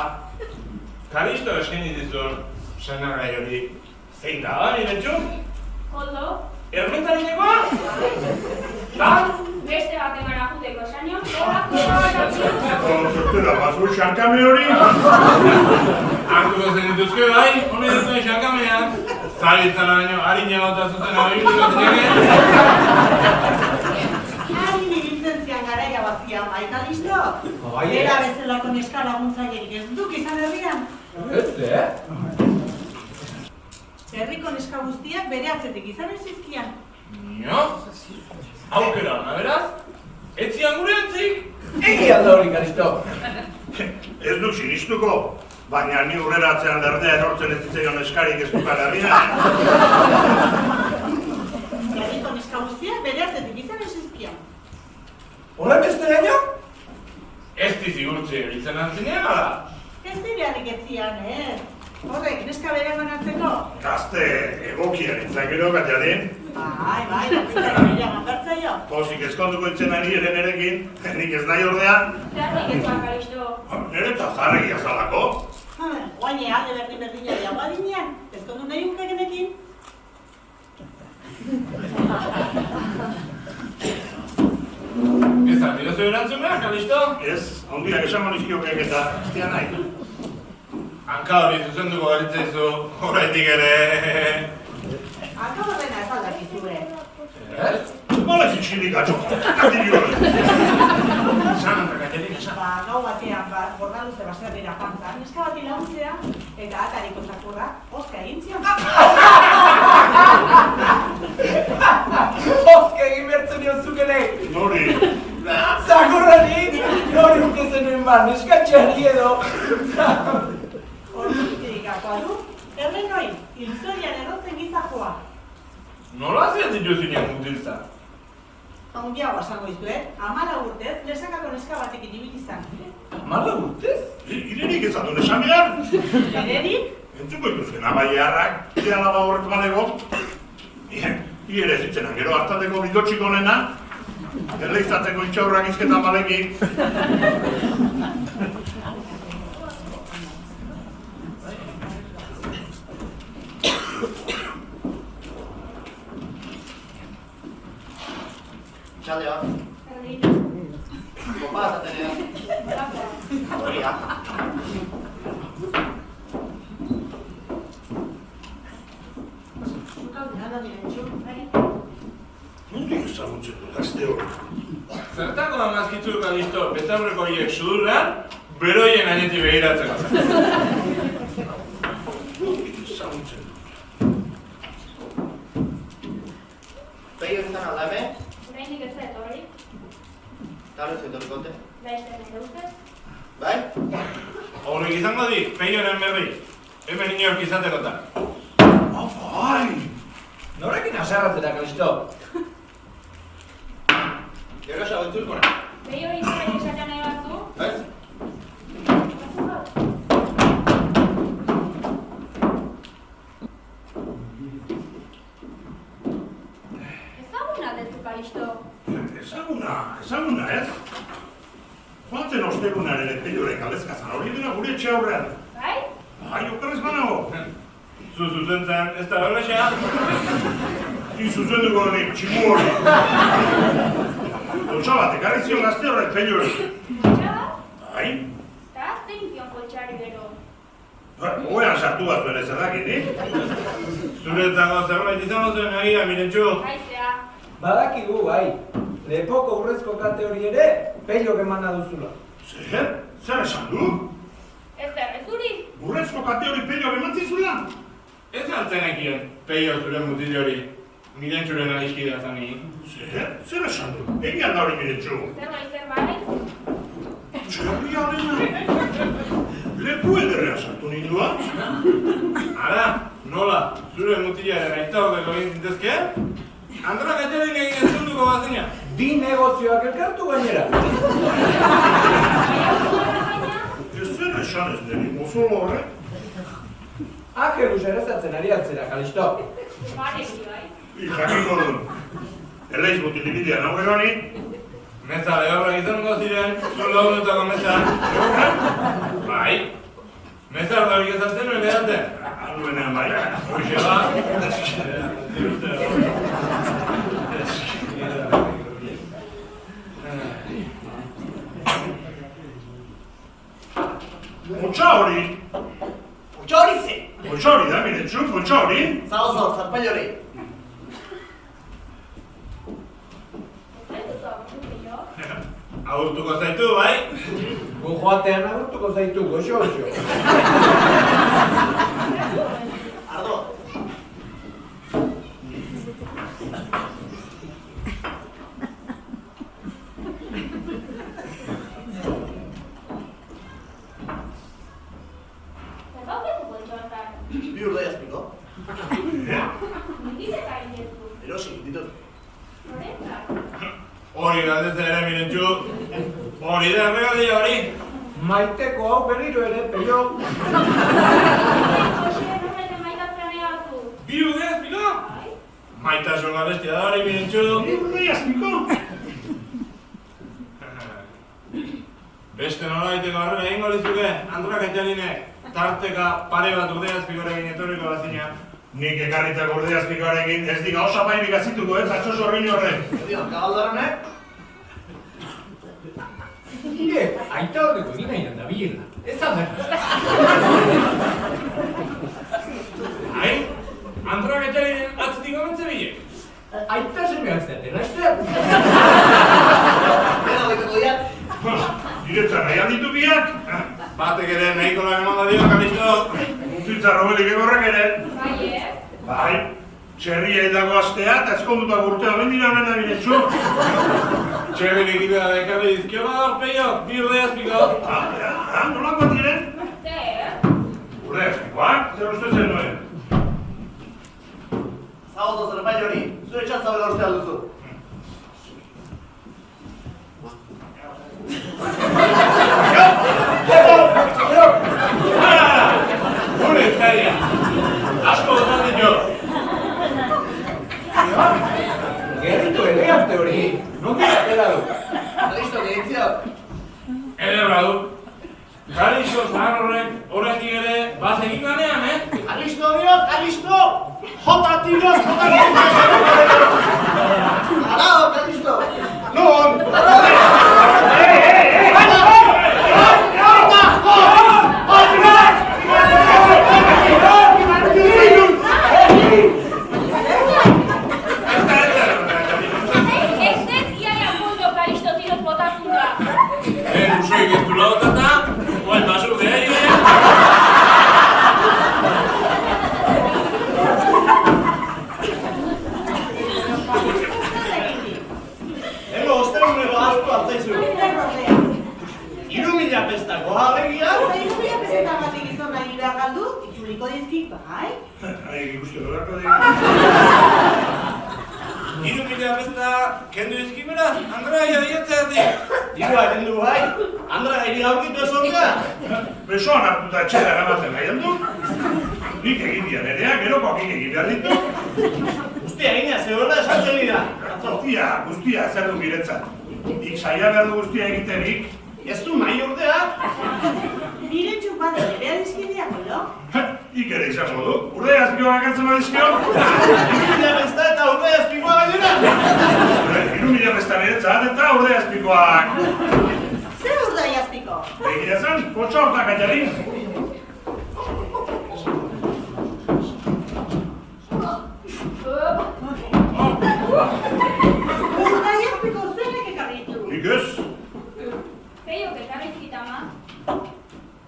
Kalisto eskeni dizun senarrai hori zein da, Miretxo? Koldo. Ermentarineko? Ta, Beste bat emara juteko esanion, horako Zertera, bazu xankame hori? Hartuko zen dituzke bai, honi duzuen xankamean. Zalitzan baino, harina gota zuten abiluko zineken. Harin ibiltzen zian garaia bazian, baita listo? Bai, Bera bezalako neska laguntzailerik ez duk izan herrian. Ez, Herriko neska guztiak bere atzetik izan ez zizkian. Nio? Aukera hona, beraz? Etzian gure atzik? Egia da hori, Kalisto. Ez duk sinistuko, baina ni urrera atzean derdea erortzen ez zitzaion eskarik ez dukan herrian. Herriko neska guztiak bere atzetik izan ez zizkian. Horren beste daño? Ez dizigurtzi eritzen antzinean, ala? Ez direarik etzian, Horrek, neska bere manatzeko? Gazte egokian itzak gero, Katiadin. Bai, bakitzaren bila manbertzaio. Pozik ezkonduko itzen ari ere nerekin, nik ez nahi ordea. Zerrik ez Kalisto. Nere eta zarregi azalako. Guaine alde berdin-berdina jago adinean, ezkondu nahi unkegenekin. Ez handidozu erantzun behar, Kalisto? Ez, handiak esango nizkiokek eta ez dian nahi. Hanka hori zuzenduko garitzaizu, horretik ere. Hanka horrena ez aldakizue. Ez? Nola zitxilik atxo, katiri hori. Esan, Katiadin, esan. Gau batean bordaluze baserrira pantzan, neska bati laguntzea, eta atariko zakurra, oska egin zion. Oska egin bertzen nion zukene! Nori? Zakurrari! Nori uke zenuen bar, neskatxeari edo! Hortzitirikakoa du, errenoi, hilzorian errotzen gizakoa. Nola zeat dituzinean mutiltza? Handiago esango izuet, 14 urtez, lesakako neska batekin ibili izan. 14 urtez? Irenik ez adun esan behar? Bererik? Entzuko ituzken abaiarrak, alaba horretu balego. Iere zitzenan, gero hartateko bidotxik honena, erleizatzeko itxaurrak izketan balekin. Txaldea. Kopa azatenea. Horria. Nondik ezagutzen du gazte hori? Zertako amazkitzu Kalisto, betaurreko horiek sudurrean, beroien ainetik begiratzeko. Nondik ezagutzen du? Peio izan aldame, Urainik ez da etorri. tarrez etorrikote. Laizten nire ustez. Bai? Horrek izango di, peioren berri. Hemen inork izatekotan. Bai! Norekin asarratzera, Kalisto? Gero esago itzulkona. Behi hori izan esaten nahi batzu. Ez? Ezaguna dezu Kalisto. Ezaguna ez? Joatzen ostegunaren epelioren galdezkazan hori dena gure etxe aurrean. Bai? Bai, okerrez banago. Zuzentzen, ez da horrexea? Zuzenduko hori, tximu hori. Poltsa bat, ekarri zion gazte horrek pelioren. Poltsa? Bai? Eta zein zion poltsari gero. Goean sartu bat zuen ez erdakin, Zuretzako zerbait izango zuen agira, mirentxu. Haizea. Badakigu, bai. Lepoko urrezko kate hori ere, peilok emana duzula. Zer? Zer esan du? Ez zuri? Urrezko kate hori pelioak emantzizula? Ez altzenekien, peio zure mutil hori. Mirentxuren adiskidea zani. Zer? Zer esan du? Egia da hori mirentxu. Zerbait? Txerria dena. Leku ederrean sartu nindua. Ara, nola, zure mutilaren aita ordeko egin zintezkeen? Andra Katiadin egin entzunduko bazina. Bi negozioak elkartu gainera. Ez zer esan ez niri, mozolo horrek? Angelus erezatzen ari atzera, Kalisto. Bareki, bai. Jakiko duen. Eleiz mutilibidean hau eroni. Meza lehorrak izango ziren, zuen lagunetako meza. Bai. Meza horrik ezatzen nuen edaten. Aluenean bai. Hoxe ba. Potxa hori! Potxa hori ze! Potxa hori da, Mirentxu, potxa hori! Zagozo, zarpail hori! Agurtuko zaitu, bai? Gu joatean agurtuko zaitu, goxo. Ardo! Bi urdai azpiko. Erosi, ditut. Hori galdetzen ere, Mirentxu. Hori da erregalia hori. Maiteko hau berriro ere, pello. Bi urdai azpiko? Maitasun gabestia da hori, Mirentxu. Bi urdai azpiko? Beste nolaiteko harrera egingo lizuke, Andra Kaitalinek. Tarteka pare bat urdai azpikoarekin etorriko bazina. Nik ekarritak urdai azpikoarekin ez diga osa painik azituko, ez atxos horrein horren. Dio, kagaldaronek? Nire, aita horreko egin nahi da bilela. Ez amerra. Hain, Andra Kaitalinek atzitik gomentze bile. Aita semeak zaten, aizte? Bera, goiteko diat. Diretzan nahi alditu biak? Batek ere nahiko lan eman da dio, Kalisto. Muntitza robelik egorrek ere. Bai, Bai, txerria hildago astea eta ezkonduta urtea bendira honen da Mirentxu. Txerririk idea da ekarri dizkio badar, peio, bi urdai azpiko. Nolako diren? Zer? Urdai azpikoak, zer uste zen nuen? Zagozo, zarpail hori. Zure txatzabela ustea duzu. Gure ezkaria, asko botan ditu. Gerritu elegante hori, nondik atera du. Kalisto, gehitzioak. Ederra du. Kalisto zahar horrek horretik ere bazegin ganean, Kalisto dio, Kalisto! Jota tiroz, jota Arado, Kalisto! Non! Usuik ez du lautata, oen basur de aire. Ego, osterunero asko hartzaizu. 3.000 pestako alegia. 3.000 peseta batik izan nahi behar galdu, itzuliko dizkik, bai? Ikusten horako dira. 3.000 pesta kendu izkimeraz, Andra ia dietzeatik. Dirua kendu bai, Andra gairi gaurkitu ez honka. Besoan hartuta etxera eramaten nahi aldu. Nik egin dian erea, gerokoak egin behar ditu. Guztia eginea, zegoela esatzen dira. Guztia zer du giretzat. Nik saia behar du guztia egiterik. Ez du nahi ordea. Mirentxu bat ere dizkideak, olo? Ik ere izango du. Urdai azpikoa bakartzen badizkio. 3.000 pesta eta urdai azpikoa gainera. 3.000 pesta niretzat eta urdai azpikoak. Zer urdai azpiko? Egia zen, potxa hortak aitalin. Urdai azpiko zenek ekarritu? Nik ez. Peio, ekarrizkit ama.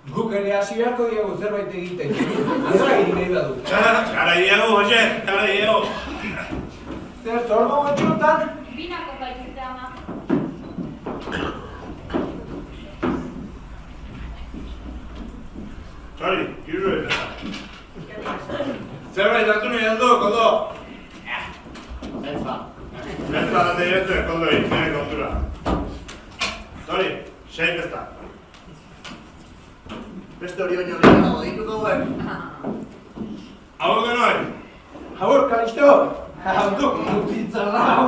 Guk ere hasi beharko diegu zerbait egiten. Andra egin nahi da du. Gara diego, Jose, gara diego. Zer zorgo gotxotan? Binako baitzute ama. Txori, kiru eta. Zerbait hartu nahi aldo, koldo. Ez ba. Ez bat diretu, koldo egin, nire kontura. Txori, 6 pesta. Beste hori baino lehenago dituko guen. Hau genuen? Agur, Kalisto! Handuk mutitza lau!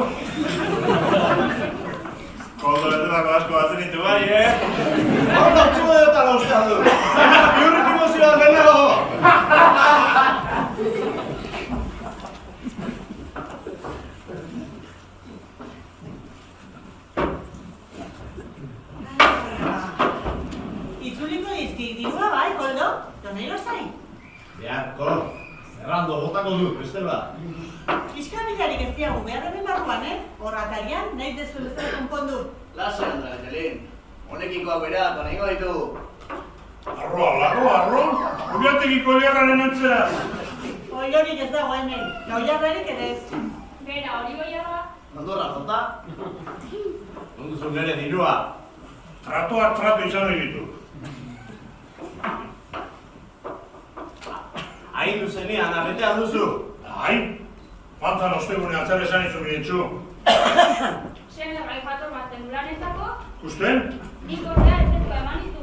Koldo bezalako asko batzen ditu bai, Hor da txuga dut alauztean du. Biurrik emozioa lehenago! Itzuliko dizkik dirua bai, Koldo, donei lasai. Beharko, zerrando botako du, bestela. Fiskamilarik ez diagu behar hemen barruan, Horratarian, nahi dezu bezala konpondu. Lasa, Angelin. Honekiko hau berak, honeko ditu. Arro! Uriategiko liarraren antzera! Oilorik ez dago hemen, noiarrarik ere ez. Bera, hori goiarra. Nondorra, jota? Nonduzu nire dirua. Tratoak tratu izan egitu. Hain duzenian, arretean duzu. Ai, fantzan ostegunean zer esan izu bidetxu. Sen errai jator bat zenduranezako, Usten? nik ordea ez ezko eman izu.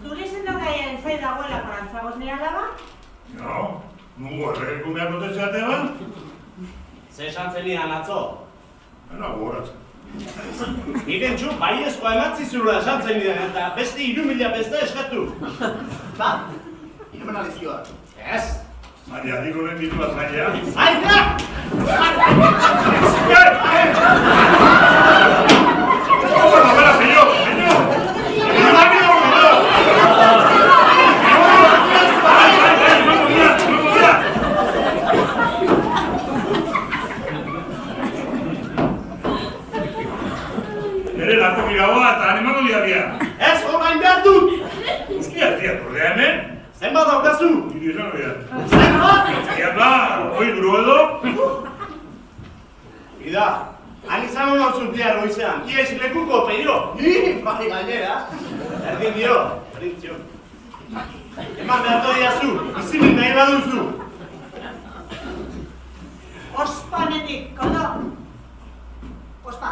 Zure sendagaian zai dagoela frantzagoz nire alaba? No, nugu erregeko behar gotezeate ban? Ze esan zenian atzo? Ena gogoratzen. Irentxu, baiezkoa ematzi zurula esan zenian eta beste 3.000 beste eskatu. Ba, irumen alizioa. Ez. Maria, diko lehen ditua zaila. Zaila! Bera, señor! Nere lantoki gaua eta animatu diabia. Ez, orain behar dut! Guztia ez diat ordea hemen? Zenbat daukazu? Iri esan hori da. Zenbat? Ziat da, hoi duro edo? Ida, han izango nauzu bihar goizean, ies lekuko peio. Ni, bai gainera. Erdin dio, erdin txo. Eman beharko diazu, izinin nahi baduzu. Ospanetik, Koldo. Ospa.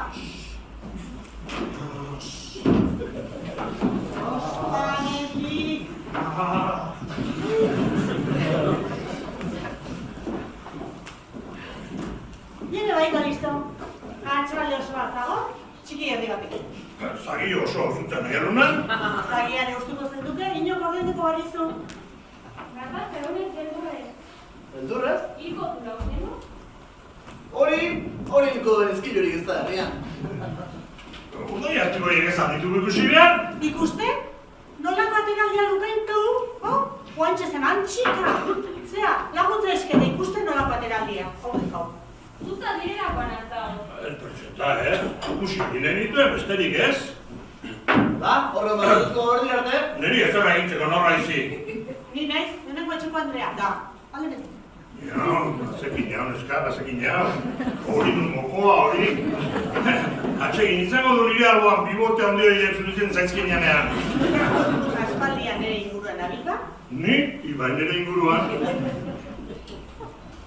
Ospanetik. Nire baita listo. Atxabali oso bat zago, txiki herri batekin. Zagi oso zutzen nahi alunan? Zagiare ustuko zenduke, inok ordenduko barizu. Garba, zegoen zeldurre. Beldurrez? Iko zula uztenu? Hori niko duen eskillorik ez da herrian. Udai hartuko egezan ditugu ikusi behar? Ikuste? Nolako ateraldia lukaintu? Oantxe zen antxika. Zea, laguntza eskete ikusten nolako ateraldia. Hau. Zuta direlakoan antzago. Ez pertseta, ikusi eginen dituen besterik ez? Ba, horren baduzko ordi arte? Neri ez zara egintzeko norra izi. Ni naiz, neneko etxeko Andrea, da. Alde beti. Ja, bazekin jau, neska, bazekin jau. Hori dut mokoa, hori. Atsegin izango du nire alboan bibote handio egin zuten zaizkinean. Aspaldian nire inguruan abilba. Ni, ibai nire inguruan.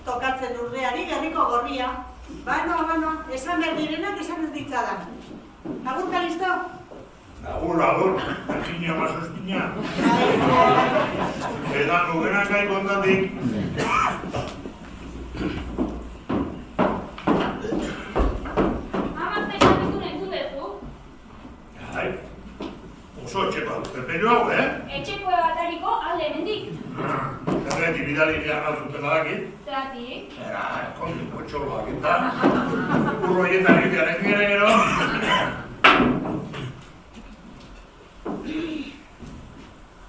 Tokatzen urdeari gerriko gorria. Bano, esan behar direnak esan ez ditzadan. Agurka listo? Agur, Virginia Masospina. Edan nugenak gai kontatik. Amak zesan duzun entzun dezu? Ai, oso etxeko dut, pepeio hau, Etxeko atariko alde hemendik. Zerretik bidali behar zuten adakit. Zeratik? Kontuko txoloak eta urro hietan egitean ez nire gero.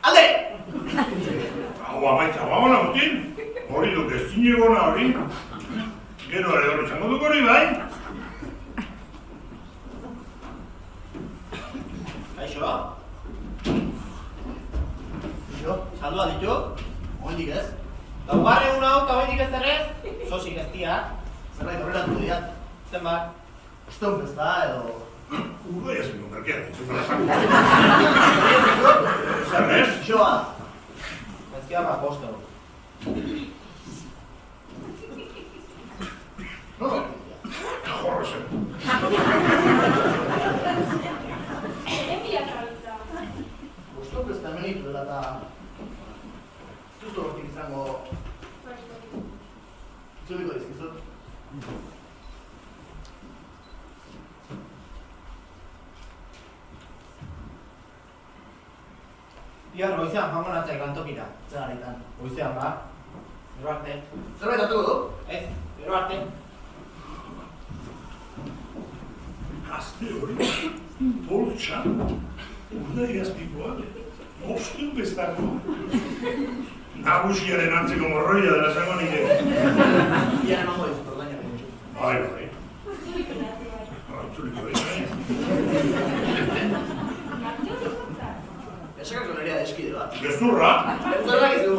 Alde! Hau amaitza guagona mutin, hori duk ez zinegona hori. Gero ere hori izango duk hori bai. Kaixo? Saldua ditu? Oindik ez? Laugarren hau eta oindik ez errez? Sosik ez diak. Zerbait horrelatu diat. Zenbat? Eston bezta edo... Urdo ez binun berkeak ditzukala zango. Zer ez? Joa. Ezkiarra posto. No? Jorro zen. Enbiak abitza. Eston bezta menitu dela eta... Zuzu hortik izango... Itzuliko dizkizut. Bihar goizean joango natzak lantokira, zer garaitan. Goizean ba? Gero arte. Zerbait hartuko du? Ez, gero arte. Poltsa, urdai azpikoa, moztu bestako. Nagusiaren antzeko morroia dela zango nire. Ian emango dizu, ordaina gero. Bai. Txuliko bai. Esakako nerea deskide bat. Gezurra? Gezurra gizu.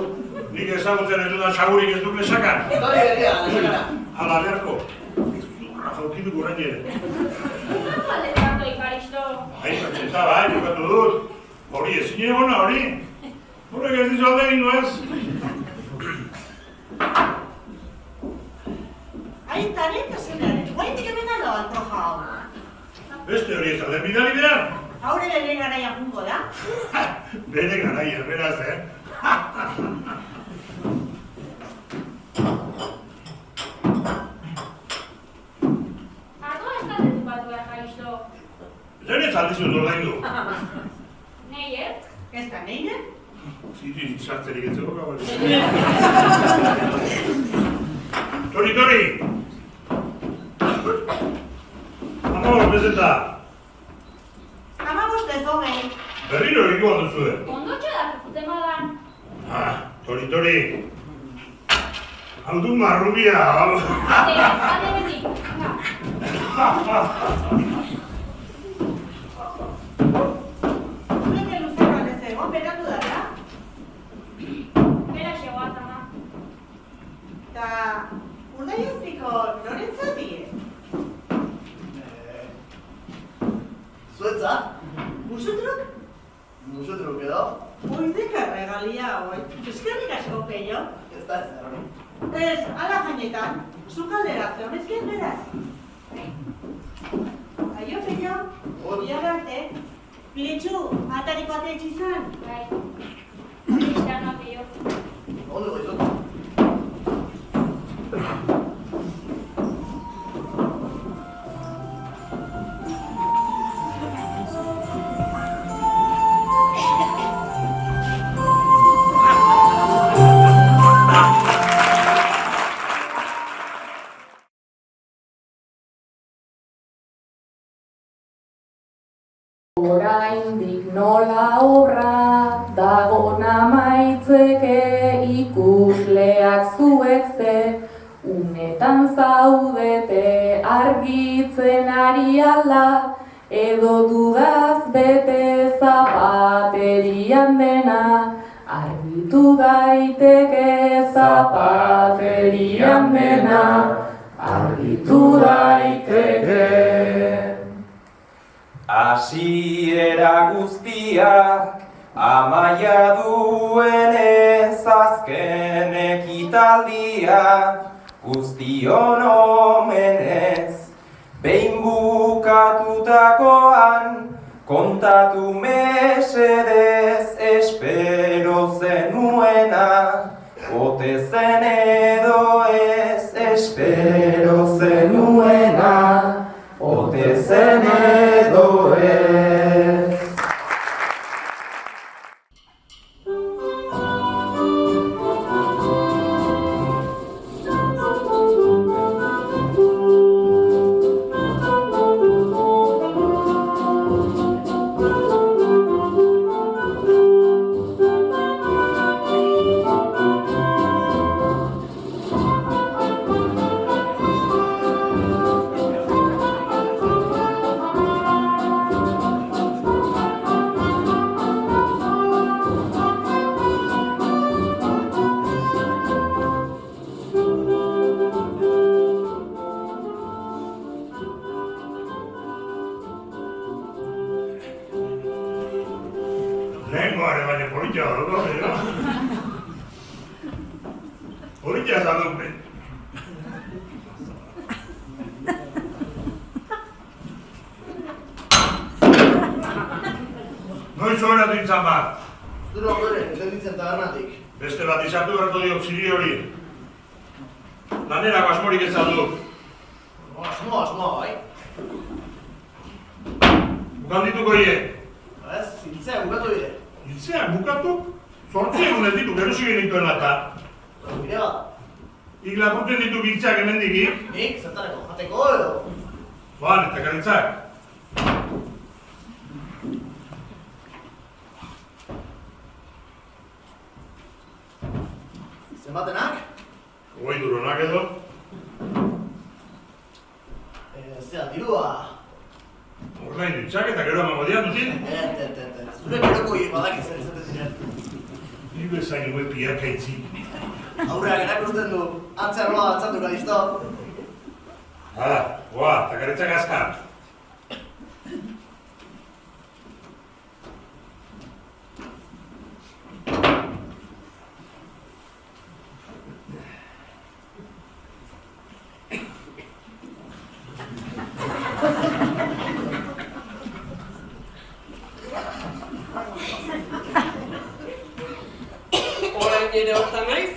Nik ezagutzen ez dudan sagurik ez duk lesakan. Etorri berria, lesakana. Hala beharko. Gezurra jaukituko orain ere. Alezardo ikaristo. Patxeta bai, jokatu dut. Hori ezin egona hori. Horrek ez dizu alde egin nuez. Aitaren eta zenearen, guaitik hemen ala baltroja hau. Beste hori ez alde bidali behar. Haure bere garaia jungo da. Bere garaia, beraz, Ardo ez da dezupatu behar karisto. Lehen ez aldizut ordaindu. Nei ez? Ez da neire? Zitirik sartzerik etzeko gabal. Tori! Amor, bezeta. Amabost ez hogei. Berriro egingo duzue. Ondotxo da, zuten badan. Tori. Aldu marrubia. Ate betik. Zureke luzero aldez egon, beratu dara. Bera xegoaz ama. Eta urdai azpiko norentzati? Zuetza? Musutruk? Musutruk edo? Oideka regalia hoi. Eskerrik asko, peio. Ez da ez hori. Ez, ala jainetan, zukaldera zeonezkien beraz. Aio, peio. Biar arte. Piletxu, atariko ate etxizan. Bai. Kristanoa peio. Ondo goizot. Oraindik nola obra dagon amaitzeke ikusleak zuek ze unetan zaudete argitzen ari ala edo dudaz bete zapaterian dena argitu daiteke zapaterian dena argitu daiteke. Hasiera guztiak amaia duenez azken ekitaldia guztion omenez behin bukatutakoan kontatu mesedez espero zenuena ote zen edo ez espero zenuena ote zen edo ez. Lehengoare baina politia dago, politia zaten ben. Noiz horretu intzan bat? Zuro ondoren, gelditzen tabernatik. Beste bat izartu beharko diok ziri hori. Lanerako asmorik ez du. Asmoa, bai. Bukaldituko hie. Ez, hiltzea bukatu bide. Hiltzea bukatu? 8 egun ez ditu, gerusik genituen lata. Bide bat. Ik lapurtzen ditu giltzeak hemendik. Nik, zertareko, jateko edo? Eta karitzak. Zenbatenak? Goi duronak edo? Zea, dirua. Ordain ditzak eta gero emango dian dutin? Zure geroko badakit zer izaten ziren. Ni bezain nuen piaka itzi. Aurreak erakusten du, antzerroa batzatu Kalisto. Hala, goa, eta garetzak azkar. Orain ere hortan naiz?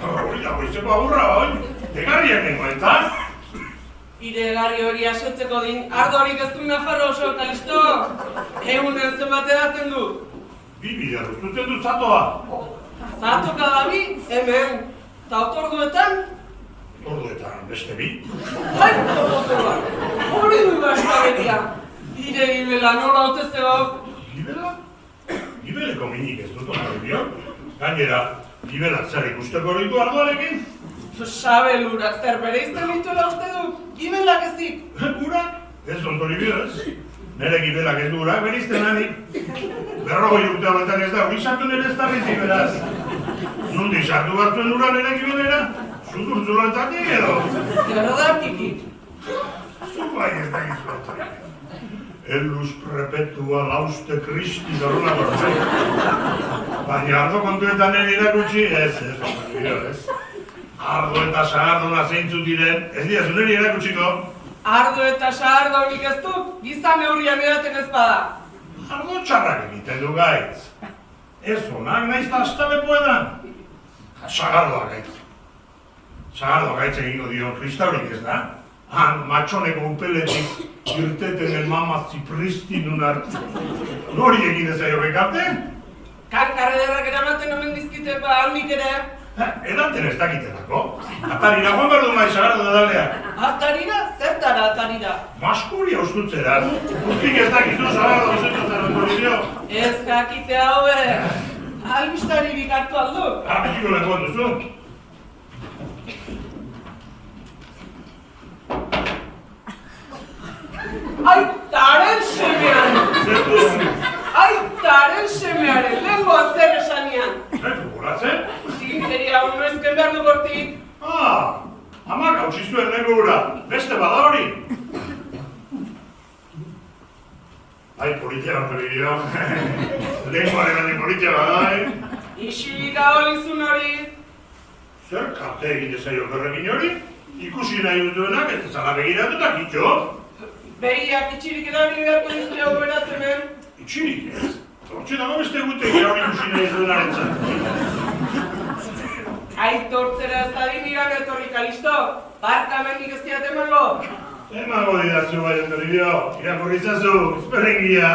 Hori da, goizeko agurra, oi? Egarriak nengoetan? Ire egarri hori asetzeko din, ardorik ez du Nafarro oso, Kalisto! Egunen zenbat edaten du? Bi bidea duztutzen du zatoa. Zatoka gabi, hemen. Ta otorduetan? Orduetan, beste bi. Hai, otorduak! Hori du bastaberia! Ire gibela, nola ote zegoak? Gibela? Gibeleko minik ez dut onarri dio. Gainera, gibelak zer ikusteko horitu ardoarekin? Sabelurak zer bereizten dituela uste du? Gibelak ezik? Urak? Ez ondori bidez. Nere gibelak ez du urak bereizten hanik. 40 urte hauetan ez da hori sartu nire ez da beti beraz. Nundi sartu batzuen ura nire gibelera? Sudur zuloetatik edo? Gerdatikik. Zuk bai ez da gizuetan. Ellus perpetua lauste Christi doruna gortzai. Baina ardo kontuetan nire irakutsi, ez. Ardo eta sagardona zeintzu diren, ez dira zuneri erakutsiko. Ardo eta sagardonik ez du, gizan neurrian edaten ez bada. Ardo txarrak egiten du gaitz. Ez onak naiz da astalepoedan. Sagardoa gaitz. Sagardoa gaitz egingo dion kristaurik ez da. Han, matxoneko upeletik irteten el mamazzi pristinun hartu. Nori egin ezaio bekarte? Kankarrederrak eramaten omen dizkite ba handik ere. Edaten ez dakitelako. Atarira joan behar du maiz sagardo edaleak. Atarira? Zertara atarira? Maskuria ustutzeraz. Urtik ez dakizu sagardo ustutzeraz ondorio. Ez jakite haue. Albistaririk hartu aldu. Betiko lekuan duzu. Aitaren semean! Aitaren semearen lengoa zer esanian! Guratzen? Zinkeria hono ezken behar du gortik. Amak hautsi zuen lengo hura. Beste bada hori. Ai, politia bat hori dio. Lengoaren handi politia bada, Isilika holizun hori. Zer karte egin dezaio berrekin hori? Ikusi nahi dutuenak ez ezala begiratu eta kitxo. Behiak itxirik erabili beharko dizu jau beraz hemen. Itxirik ez? Hortxe dago beste gutegi hori ikusi nahi duenarentzat. Aitortzera ez adin iran etorri Kalisto. Barka mendik ez diat emango. Emango didazu bai ondorio. Irakurritzazu, ezberrengia.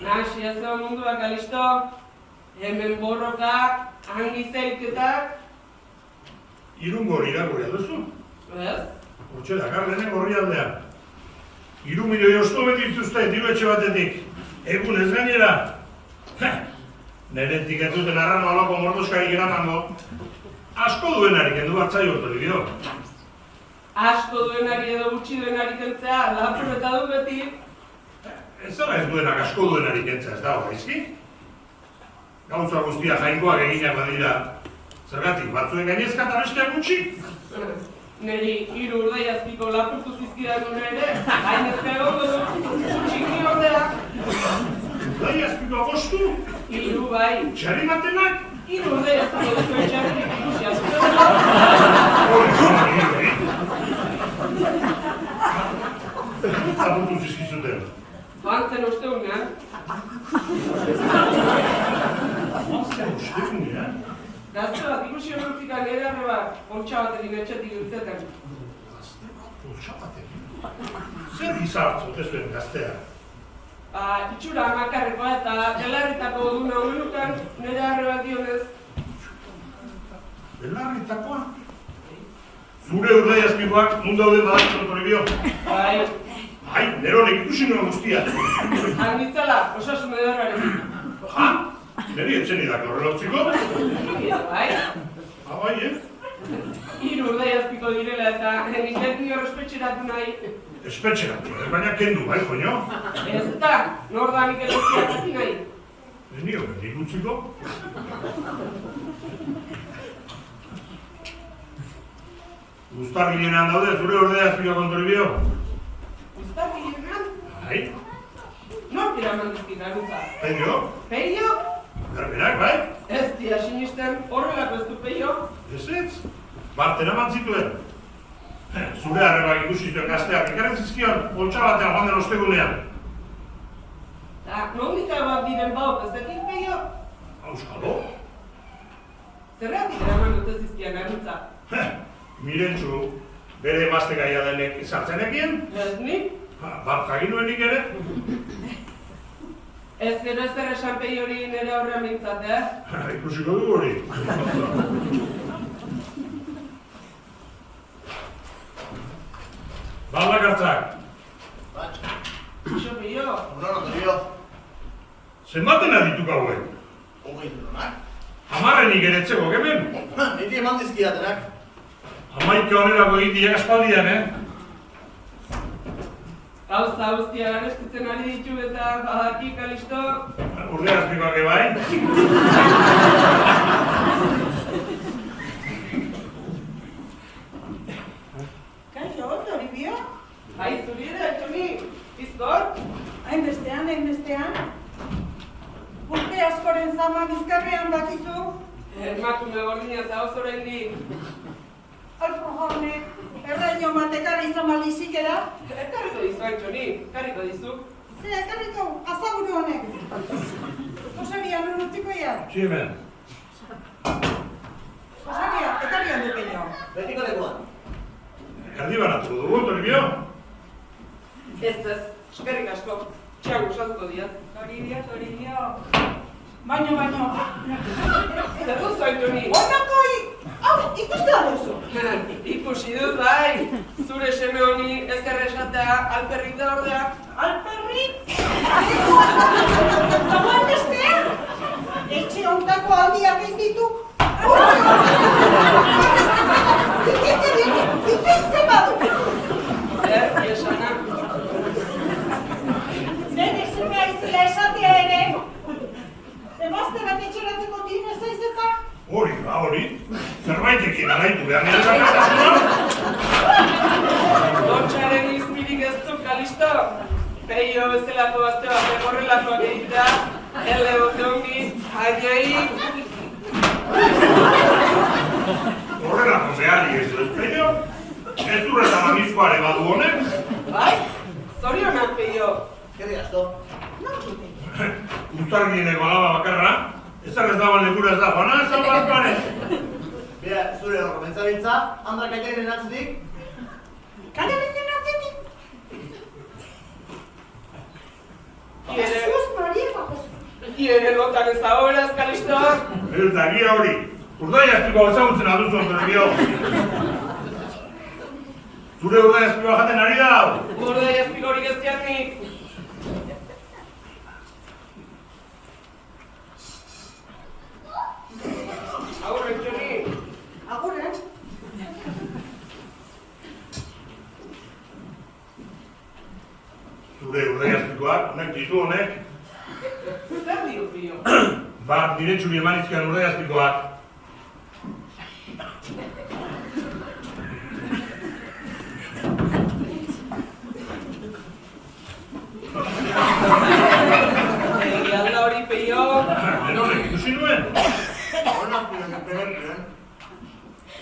Nasi ez zeo mundua Kalisto. Hemen borrokak, hangi zelketak. Irungo hori irakurria duzu? Ez? Hortxe dakar lehenen gorri aldean. 3 milioi osto betituzte diru etxe batetik. Egun ez gainera. Neretik ez duten arrano alako mordoskarik eramango. Asko duenari kendu batzai hortori dio. Asko duenari edo gutxi duenari kentzea, lapur eta du beti. Ez zara ez duenak asko duenari kentzea ez da horreizki? Gauza guztia jainkoak eginak badira. Zergatik, batzuen gainezka eta besteak gutxi? Neri 3 urdaiazpiko lapurtu zizkidan duna ere, gainezka egongo du, txiki ordea. Urdaiazpiko agostu? 3 bai. Txarri batenak? 3 urdaiazpiko duzuen txarrik ikusi azkera. Zabutu zizkizuten. Bantzen osteunean. Bantzen osteunean? Gazte bat ikusi honentzikan nire arrebak, poltsa batekin etxetik irteten. Poltsa batekin? Zer izartzu zuen gaztea? Itxura makarrekoa eta belarritako duna honenukan nire arrebak dionez. Belarritakoa? Zure urdai azpikoak nun daude badakizon Toribio? Bai. Ai, nero honek ikusi nuen guztia. Argitzala, osasun edorrarekin. Ja? Neri etzen idak horrela utziko? Bai. Bai, ez? 3 urdai azpiko direla eta nik dio espetxeratu nahi. Espetxeratu, baina kendu, bai, joño? Ez eta, nor da nik elezkiak nahi. Nio, nik utziko? Guztargilenan daude zure urdai azpiko Toribio? Guztargilenan? Bai. Nor dira mandizkin arruntza? Peio? Peio? Garberak, bai? Ez dira sinisten horrelako ez du Peio. Ez? Barten eman zituen. Zure arrebak ikusi zuen gazteak, ekarren zizkion, boltsa batean joan den ostegunean. Nondik abak diren baut, ez dakit Peio? Auskalo? Zerratik eraman dute zizkian arruntza? Mirentxu, bere emazte gaia denek sartzenekien? Ez nik? Bat jaginuenik ere? Ez gero ezer esan Peiori nire aurrean mintzat, Ikusiko du hori. Baldak hartzak. Bat. Ixo Peio. Unono, Toribio. Zenbaten adituk hauen? 20 euronak. 10 ere etzeko gemen? Niti eman dizkidatenak. 11 onerako egitiak aspaldian, Gauza guztia garestitzen ari ditu eta badaki Kalisto. Urde azpikoak ebai? Kaixo, Toribio? Bai, zuri ere, Txoni, bizkor? Hainbestean. Urte askoren zama bizkarrean dakizu. Emakume gordina zauz oraindik. Alfo jaune, erraino matekarri izan balizik era? Ekarriko dizu, Txoni, ekarriko dizu. Ze, ekarriko, azaguru honek. Josebia, nun utziko ia? Tximen. Josebia, ekarri handu peño. Betiko lekuan. Erdi banatuko dugu, Toribio? Ez, eskerrik asko. Txago, saltuko diat. Toribio. Baino. Zer duzu, Txoni? Oinako, hau, ikuste da duzu. Ikusi dut, bai. Zure seme honi ezer esatea alperrik da ordea. Alperrik? Zagoen bestea? Etxe ontako aldiak ez ditu. Ikizte badu. Esana. Nere zemea izela esatea ere. Emazterak etxeratzeko dinez ez eta? Hori. Zerbaitekin alaitu behar nire zakatasuna? Lotxaren izmirik ez du, Kalisto. Peio bezalako bazte bat horrelakoak egitea. Ele bote ongi, aiei. Horrelako behari ez du ez, Peio? Ez durreta mamizkoare badu honek? Bai, zorionak, Peio. Gerri asko. Guztargieneko alaba bakarra, ezak ez dagoen lekura ez da, joana ez dago azpare. Bera, zure horro bentzabiltza, Andra Katerinen atzetik. Katerinen atzetik? Jesus Maria, Iere lotan ez da horaz, Kalisto. Eta gira hori, urdai azpikoa ezagutzen aduzu Toribio. Zure urdai azpikoa jaten ari da? Urdai azpikorik ez diatnik. Agurren, Txoni. Agurren? Zure urdai azpikoak, honek ditu honek. Zer dio, Pio? Nire txuri eman izkian urdai azpikoak. Alda hori, Pio. Honek ikusi nuen?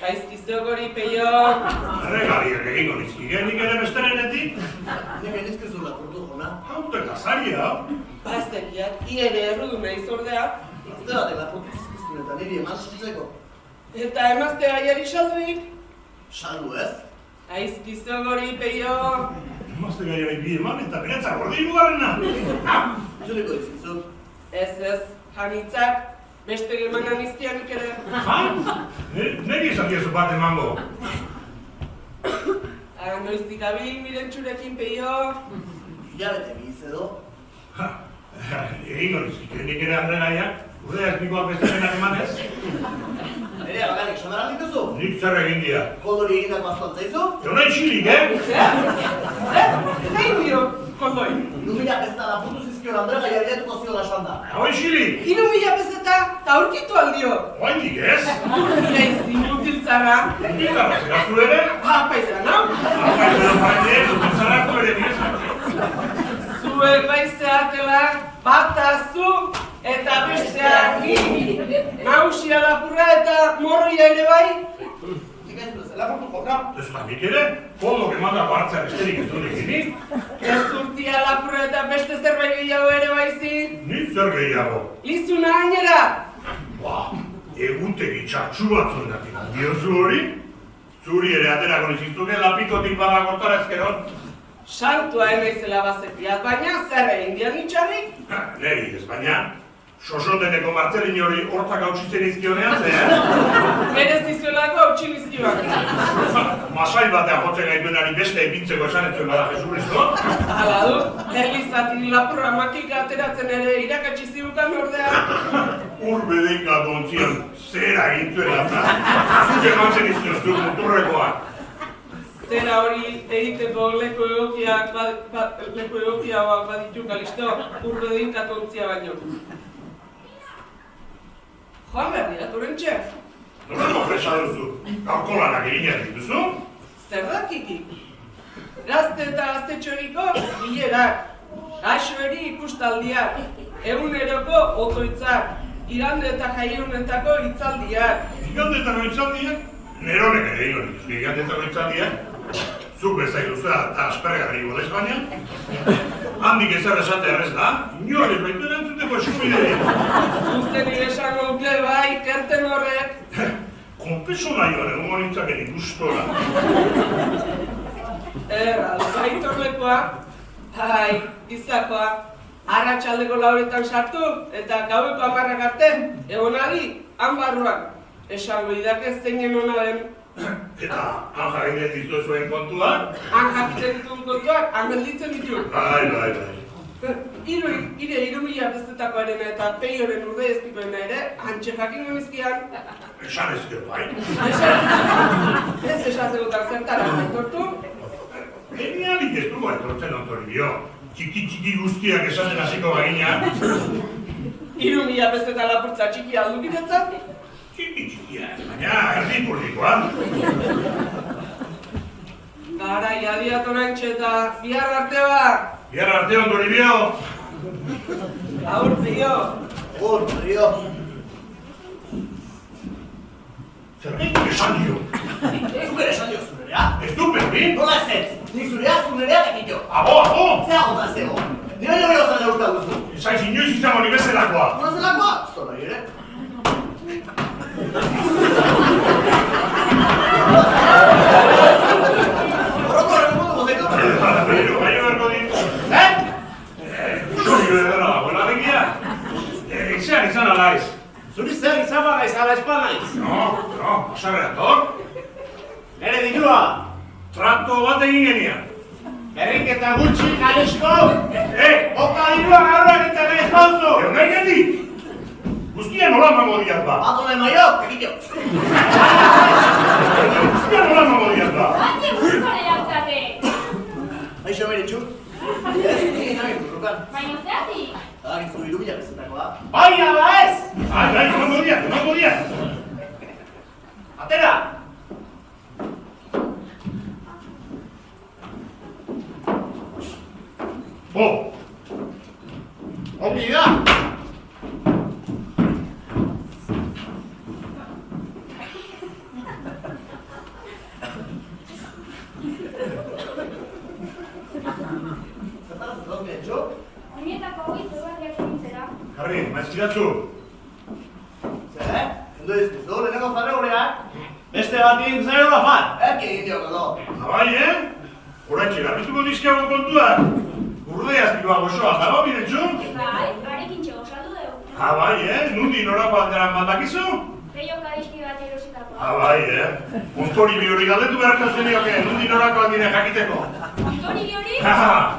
Gaizkizok hori, Pio. Erregaliak egingo nizkigen, nik ere besterenetik? Nik enizkizu lapurtu jona. Haute gazaria. Baztekiak, iere errudu nahi zordea. Azte batek lapurtu zizkizun eta niri emazkitzeko. Eta emazte gaiari salduik. Saldu ez? Gaizkizok hori, Pio. Emazte gaiari bi eman eta beretzak gorde hirugarrena. Zuneko dizkizu. Ez, janitzak, beste gemanan izkianik ere. Neri esan diezu bat emango. Noiztik abin, miren txurekin peio. Hilabete biz edo. Egingo nizik, nik ere andre gaiak, urdeak nikoak beste zenak emanez. Nerea, bagarik, sonaran dituzu? Nik zer egin dira. Kondori egindako aztuan zaizu? Euna isilik, Zein dio, kondoi? 2.000 peseta da putu zizkion Andre gaiari etuko zio da esan da. Hau isilik! 3.000 peseta, eta aurkitu aldio. Oaindik ez? Gaiz, inutiltzara. Inutiltzara, zeraztu ere? Paizan, hau? Paizan, paizan, inutiltzarako ere nirezak. Zuek baizeatela, bata zu eta bestea ni. Nausia lapurra eta morria ere bai. Nik ez duz, lapurtu joka. Ez da nik ere, kondo kemandako hartzea besterik ez dut egin. Ez urtia lapurra eta beste zerbait gehiago ere baizi. Ni zer gehiago. Lizuna gainera. Egutegi txartxu batzuen datik. Diozu hori? Zuri ere aterako nizizuke lapikotik bada gortara ezkeron. Santua emaizela bazepiat, baina zer egin dian itxarrik? Neri ez, baina sosoteneko Martzelin hori hortzak hautsitzen izkionean, Berez dizuelako hautsi nizkioak. Masai batean jotzen gaituenari beste epintzeko esan etzuen bada Jesu Kristo. Hala du, Elizatik lapurra makika ateratzen ere irakatsi zibukan ordea. Urbedein gatu ontzion, zera egintzuen lata. Zuke mantzen izkioztu muturrekoak. Zera hori egiteko leku egokiagoak baditu Kalisto, urbedin katontzia baino. Joan behar dira, torrentxe? Nolako presa duzu? Gaurko lanak eginak dituzu? Zer dakiki? Gazte eta gaztetxoriko bilerak, gaixoeri ikustaldiak, eguneroko otoitzak, igande eta jaionetako hitzaldiak. Igande eta hitzaldiak? Neronek ere egin hori, igande eta hitzaldiak? Zuk bezailuza eta aspergarri godez baina? Handik ezer esate errez da, inor ez baitu erantzuteko eskubiderik. Uzten nire esango duke bai, kerten horrek. Konpeso nahi hori, egon nintzak egin gustora. Baitorlekoa, bai, gizakoa, arratsaldeko 4etan sartu eta gaueko 10 arte, egon adi, han barruan. Esango idake zeinen hona den. Eta han jarraitzen ditu zuen kontuak? Han jakiten dituen kontuak, han gelditzen ditu. Bai. Ire 3.000 bestetakoaren eta peioren urde ezpikoena ere, hantxe jakingo nizkian. Esan ezkero, bai? Ez esateko zertara aitortu. Genialik ez dugu aitortzen ontori bio. Txiki guztiak esaten hasiko bagina. 3.000 besteta lapurtza txiki aldukiretzat. Txikia, baina erdi purdikoa. Garai adiat oraintxe eta bihar arte bat. Bihar arte ondori bio. Aur, Pio. Aur, Pio. Zerbaitik esan dio. Zuker esan dio zunerea? Ez du berdin? Nola ez ez? Nik zunerea dakito. Abo! Zea gota zego. Nire jo behar zara urta guztu. Ezaiz inoiz izango ni bezalakoa. Nola zelakoa? Zora ere. Horroko horreko gozeko? Pero, baina berko dit. Zuri bedera dagoela begia. Etxean izan alaiz. Zuri zer izan bagaiz, ala espan naiz. No, pasaberator. Nere dirua. Trakto bat egin genian. Berrik eta gutxi Kalisto. Oka dirua gaurrak eta nahi espauzu. Eo nahi gendik. Guztia nola emango diat ba? Bato nahi maio, kakito. Guztia nola emango diat ba? Bati burkore jantzate! Aixo beretxu. Ez, nire nahi burrukan. Baina zeatik? Gizu 3.000 bezetakoa. Baina ba ez! Bai, emango diat. Atera! Bo! Ongi da! Jarri, maizkiratzu. Zer? Endo dizkizu, lehenengo zarre gureak? Beste bat egin zero da fan! Eki egin dio gado. Abai, Horaitxe, garbituko dizkiago kontuak. Urde azpikoa goxoa dago, Miretxu? Bai, arekin txego saldu dugu. Bai, nundi norako alderan bandakizu? Peio kadizki bat erositakoa. Bai, Ontori bihori galdetu beharko zenioke, nundi norako aldine jakiteko. Ontori bihori?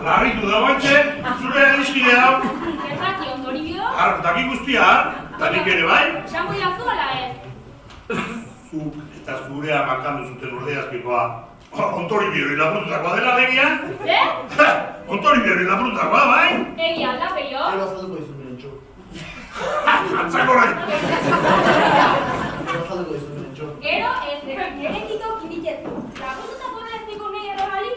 Larritu dago etxe, zure adiskide hau. Zergati ontori bihor? Daki guztia, eta nik ere bai? Esango jazu ala ez? Zuk eta zure amakandu zuten urde azpikoa. Ontori bihori laburutakoa dela legia? Zer? Ontori bihori laburutakoa, bai? Egia alda, Peio? Gero azalduko dizu, Miretxu. Antzako orain! Gero azalduko dizu, Miretxu. Gero ez, gerekiko kiditezu. Laburutako da ez niko nahi errobali?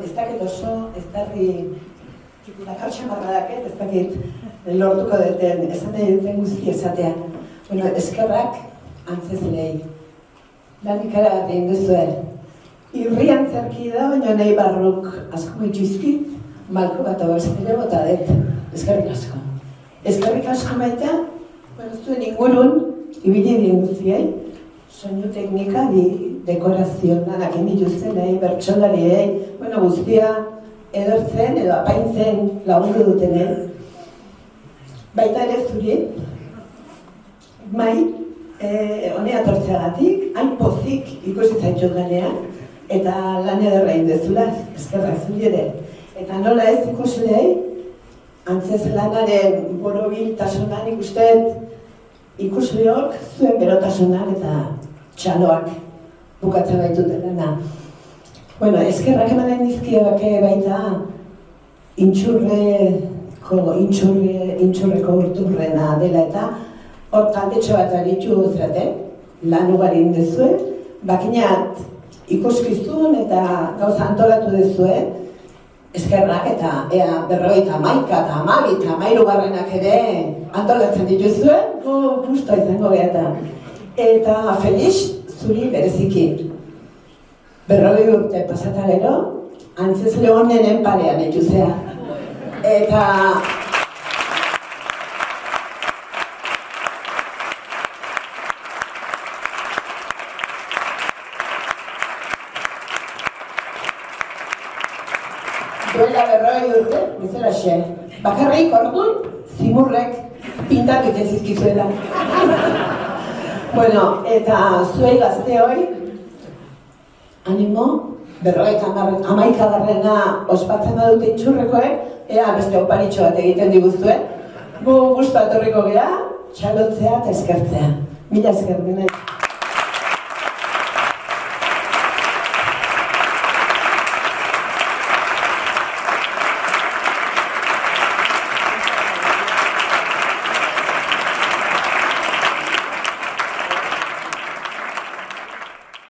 ez dakit oso, ez dakit bakartxan barradaket, ez dakit lortuko duten, esan nahi duten guzti esatean. Bueno, eskerrak antzezinei. Lan ikara bat egin duzuen. Irri antzerki da, baina nahi barruk asko mitxizkit, malko bat abertzile bota dut. Eskerrik asko. Eskerrik asko baita, zuen ingurun, ibili dien guztiei, soinu teknika, dekorazioan lanak dituztenei, bertsolariei, guztia edortzen edo apaintzen lagundu dutenei. baita ere zuri, mai, honea tortzeagatik, hain pozik ikusi zaitut lanean, eta lan ederra indezula, eskerrak zuri ere. Eta nola ez ikuslei, antzez lanaren borobiltasunan ikustet ikusleok zuen berotasunak eta txaloak bukatzen baitute lana. Bueno, eskerrak emanen dizkiok baita intxurreko urturrena dela eta hor taldetxo bat aritu zeraten, lan ugari indezue, bakinat ikuskizun eta gauza antolatu dezue, eskerrak eta ea 51 eta 12 eta 13 ere antolatzen dituzue, gustoa izango geha eta Felix zuri bereziki. 40 urte pasata gero, antzez leonenen parean etuzea. Eta duela 40 urte, bezalaxe. Bakarrik orduan, zimurrek pintatu itezizkizuela. Bueno, eta zuei gazteoi, animo, 51garrena ospatzen badute intxurrekoek, ea beste oparitxo bat egiten diguztuen. Gu guztu atorriko geha, txalotzea eta eskertzea. Mila esker,